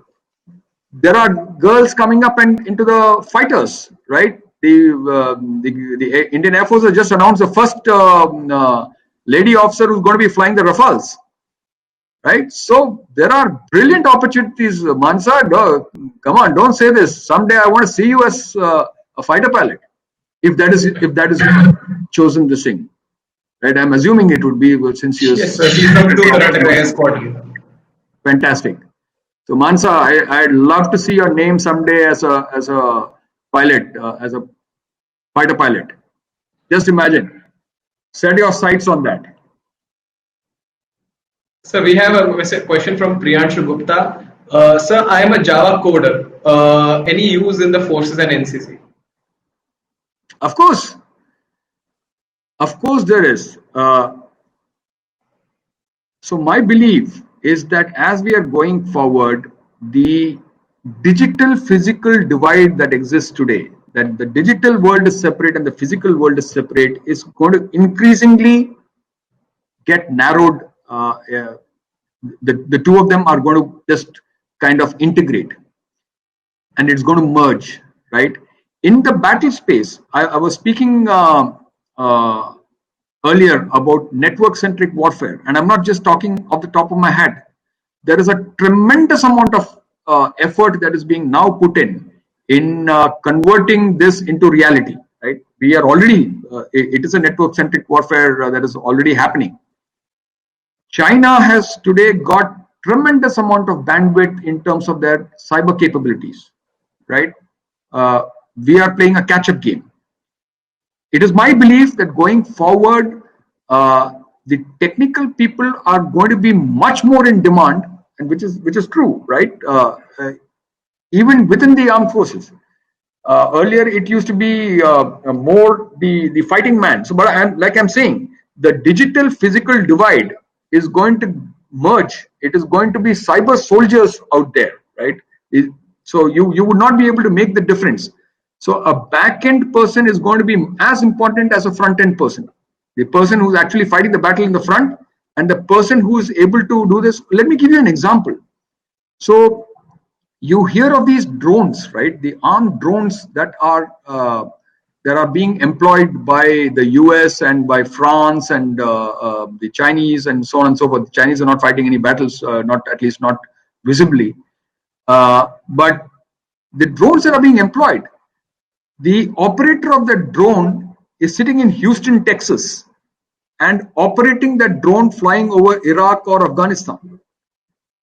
there are girls coming up and into the fighters, right? The Indian Air Force has just announced the first lady officer who's going to be flying the Rafales, right? So there are brilliant opportunities, Mansa. Come on, don't say this. Someday I want to see you as a fighter pilot, if that is chosen this thing, right? I'm assuming it would be since you. Yes, sir. She's from Karnataka squad. Fantastic. So Mansa, I'd love to see your name someday as a pilot, as a fighter pilot. Just imagine. Set your sights on that. So we have a question from Priyanshu Gupta. Sir, I am a Java coder. Any use in the forces and NCC? Of course there is. So my belief is that as we are going forward, the digital physical divide that exists today, that the digital world is separate and the physical world is separate, is going to increasingly get narrowed. The two of them are going to just kind of integrate and it's going to merge, right? In the battle space, I was speaking earlier about network-centric warfare, and I'm not just talking off the top of my head. There is a tremendous amount of effort that is being now put in converting this into reality, right? We are already, it is a network-centric warfare that is already happening. China has today got tremendous amount of bandwidth in terms of their cyber capabilities, right? We are playing a catch-up game. It is my belief that going forward, the technical people are going to be much more in demand, and which is true, right? Even within the armed forces. Earlier, it used to be more the fighting man. So, but like I'm saying, the digital physical divide is going to merge. It is going to be cyber soldiers out there, right? So you would not be able to make the difference. So a back-end person is going to be as important as a front-end person. The person who's actually fighting the battle in the front and the person who is able to do this. Let me give you an example. So you hear of these drones, right? The armed drones that are being employed by the US and by France and the Chinese and so on and so forth. The Chinese are not fighting any battles, at least not visibly. But the drones that are being employed, the operator of the drone is sitting in Houston, Texas, and operating that drone flying over Iraq or Afghanistan,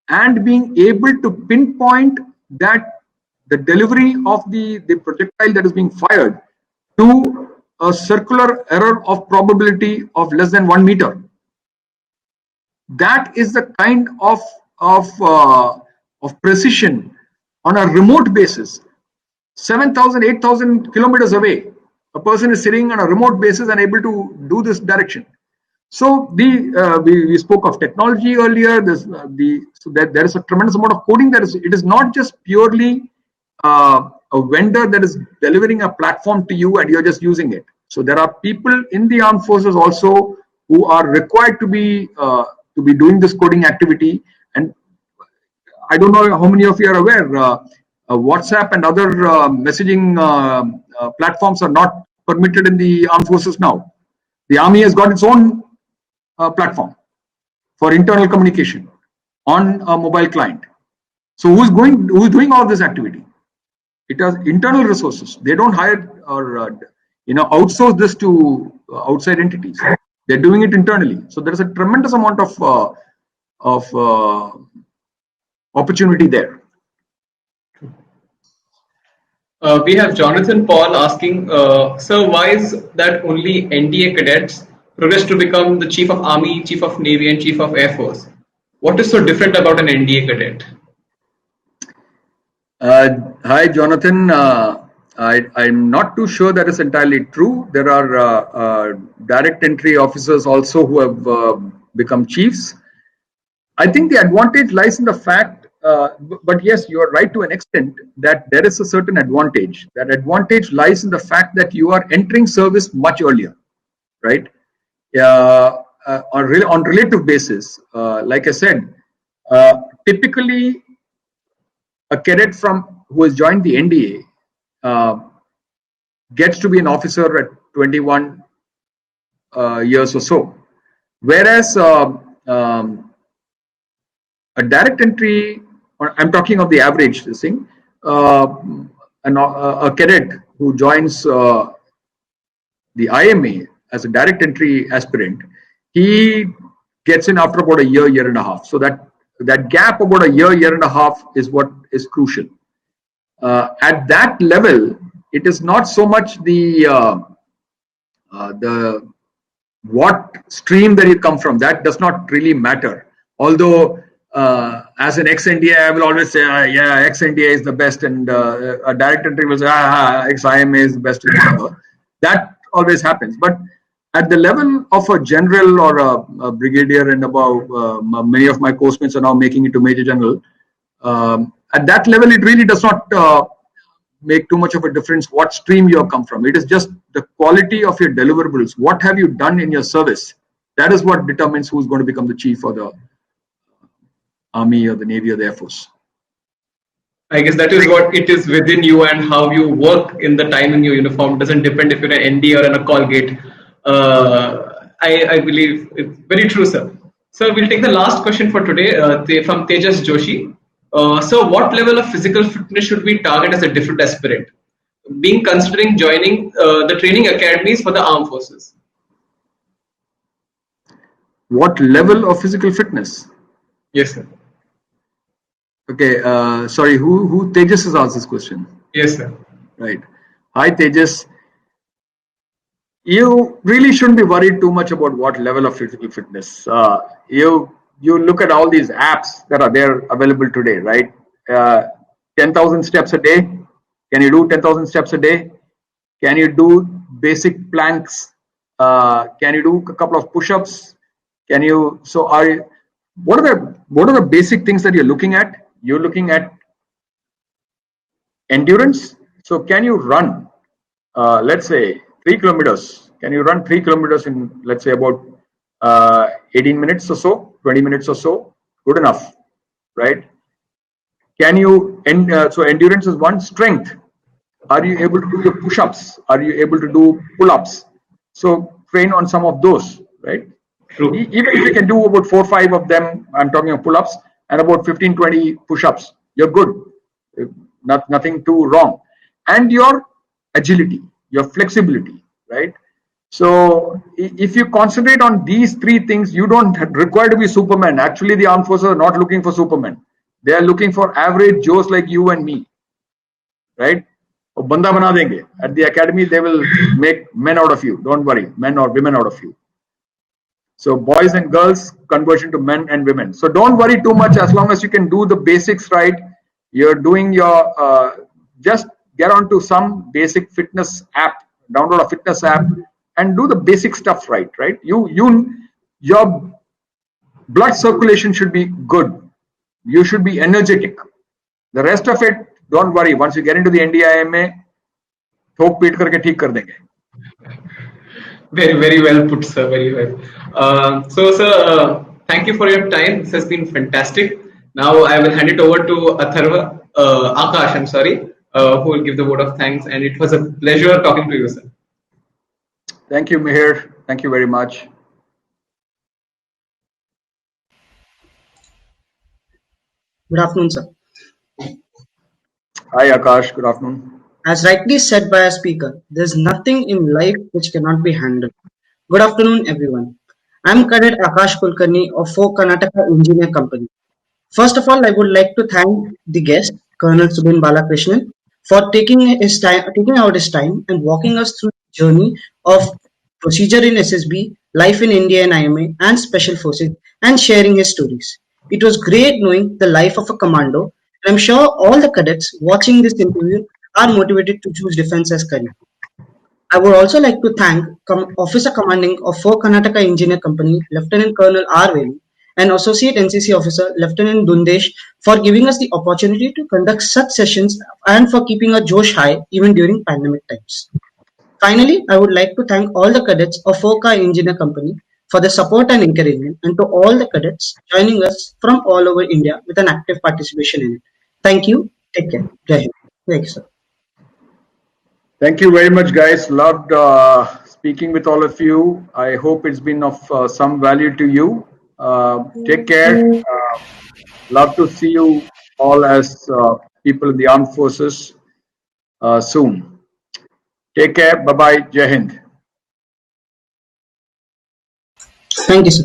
and being able to pinpoint that the delivery of the projectile that is being fired to a circular error of probability of less than 1 meter. That is the kind of precision on a remote basis, 7,000, 8,000 kilometers away. A person is sitting on a remote basis and able to do this direction. So we spoke of technology earlier. So that there is a tremendous amount of coding. It is not just purely a vendor that is delivering a platform to you and you're just using it. So there are people in the armed forces also who are required to be doing this coding activity. And I don't know how many of you are aware. WhatsApp and other messaging platforms are not permitted in the armed forces now. The army has got its own platform for internal communication on a mobile client. So who's doing all this activity? It has internal resources. They don't hire or outsource this to outside entities. They're doing it internally. So there is a tremendous amount of opportunity there. We have Jonathan Paul asking, sir, why is that only NDA cadets progress to become the Chief of Army, Chief of Navy, and Chief of Air Force? What is so different about an NDA cadet? Hi, Jonathan. I'm not too sure that is entirely true. There are direct entry officers also who have become chiefs. I think the advantage lies in the fact, but yes, you are right to an extent that there is a certain advantage. That advantage lies in the fact that you are entering service much earlier, right? On relative basis, like I said, typically a cadet who has joined the NDA gets to be an officer at 21 years or so, whereas a direct entry, I'm talking of the average thing, a cadet who joins the IMA as a direct entry aspirant, he gets in after about a year and a half. So that gap about a year and a half is what is crucial. At that level, it is not so much the what stream that you come from. That does not really matter. Although as an ex-NDA, I will always say, yeah, ex-NDA is the best, and a direct entry will say, ex-IMA is the best. That always happens. But at the level of a general or a brigadier and above, many of my course-mates are now making it to Major General. At that level, it really does not make too much of a difference what stream you have come from. It is just the quality of your deliverables. What have you done in your service? That is what determines who's going to become the chief or the Army or the Navy or the Air Force. I guess that is what it is within you, and how you work in the time in your uniform. It doesn't depend if you're an ND or in a Colgate. I believe it's very true, sir. So we'll take the last question for today from Tejas Joshi. So what level of physical fitness should we target as a different aspirant, being considering joining the training academies for the armed forces? What level of physical fitness? Yes, sir. Okay, sorry, who Tejas has asked this question? Yes, sir. Right. Hi, Tejas. You really shouldn't be worried too much about what level of physical fitness. You look at all these apps that are there available today, right? 10,000 steps a day. Can you do 10,000 steps a day? Can you do basic planks? Can you do a couple of push-ups? Can you? So, what are the basic things that you're looking at? You're looking at endurance. So, can you run? Let's say 3 kilometers. Can you run 3 kilometers in, let's say, about 18 minutes or so, 20 minutes or so? Good enough, right? Can you, so endurance is one. Strength. Are you able to do the push-ups? Are you able to do pull-ups? So train on some of those, right? True. Even if you can do about 4 or 5 of them, I'm talking of pull-ups, and about 15-20 push-ups, you're good. Nothing too wrong. And your agility, your flexibility, right? So if you concentrate on these 3 things, you don't require to be Superman. Actually, the armed forces are not looking for Superman. They are looking for average Joes like you and me, right? Banda bana denge. At the academy, they will make men out of you. Don't worry, men or women out of you. So boys and girls, conversion to men and women. So don't worry too much, as long as you can do the basics right. You're doing your, just get onto some basic fitness app download a fitness app, and do the basic stuff right. Your blood circulation should be good. You should be energetic. The rest of it, don't worry. Once you get into the NDIMA, thok peet karke theek kar denge. Very, very well put, sir. Very well. Sir, thank you for your time. This has been fantastic. Now I will hand it over to Akash, I'm sorry, who will give the word of thanks. And it was a pleasure talking to you, sir. Thank you, Mihir. Thank you very much. Good afternoon, sir. Hi, Akash. Good afternoon. As rightly said by a speaker, there's nothing in life which cannot be handled. Good afternoon, everyone. I'm Cadet Akash Kulkarni of For Karnataka Engineer Company. First of all, I would like to thank the guest, Colonel Subin Balakrishnan, for taking out his time and walking us through the journey of procedure in SSB, life in India and IMA, and Special Forces, and sharing his stories. It was great knowing the life of a commando, and I'm sure all the cadets watching this interview are motivated to choose defense as career. I would also like to thank Officer Commanding of 4 Karnataka Engineer Company, Lieutenant Colonel R. Velu, and Associate NCC Officer Lieutenant Dundesh for giving us the opportunity to conduct such sessions and for keeping our Josh high even during pandemic times. Finally, I would like to thank all the cadets of 4K Engineer Company for the support and encouragement, and to all the cadets joining us from all over India with an active participation in it. Thank you. Take care. Jai Hind. Thank you, sir. Thank you very much, guys. Loved speaking with all of you. I hope it's been of some value to you. Take care. Love to see you all as people in the armed forces soon. Take care. Bye bye. Jai Hind. Thank you, sir.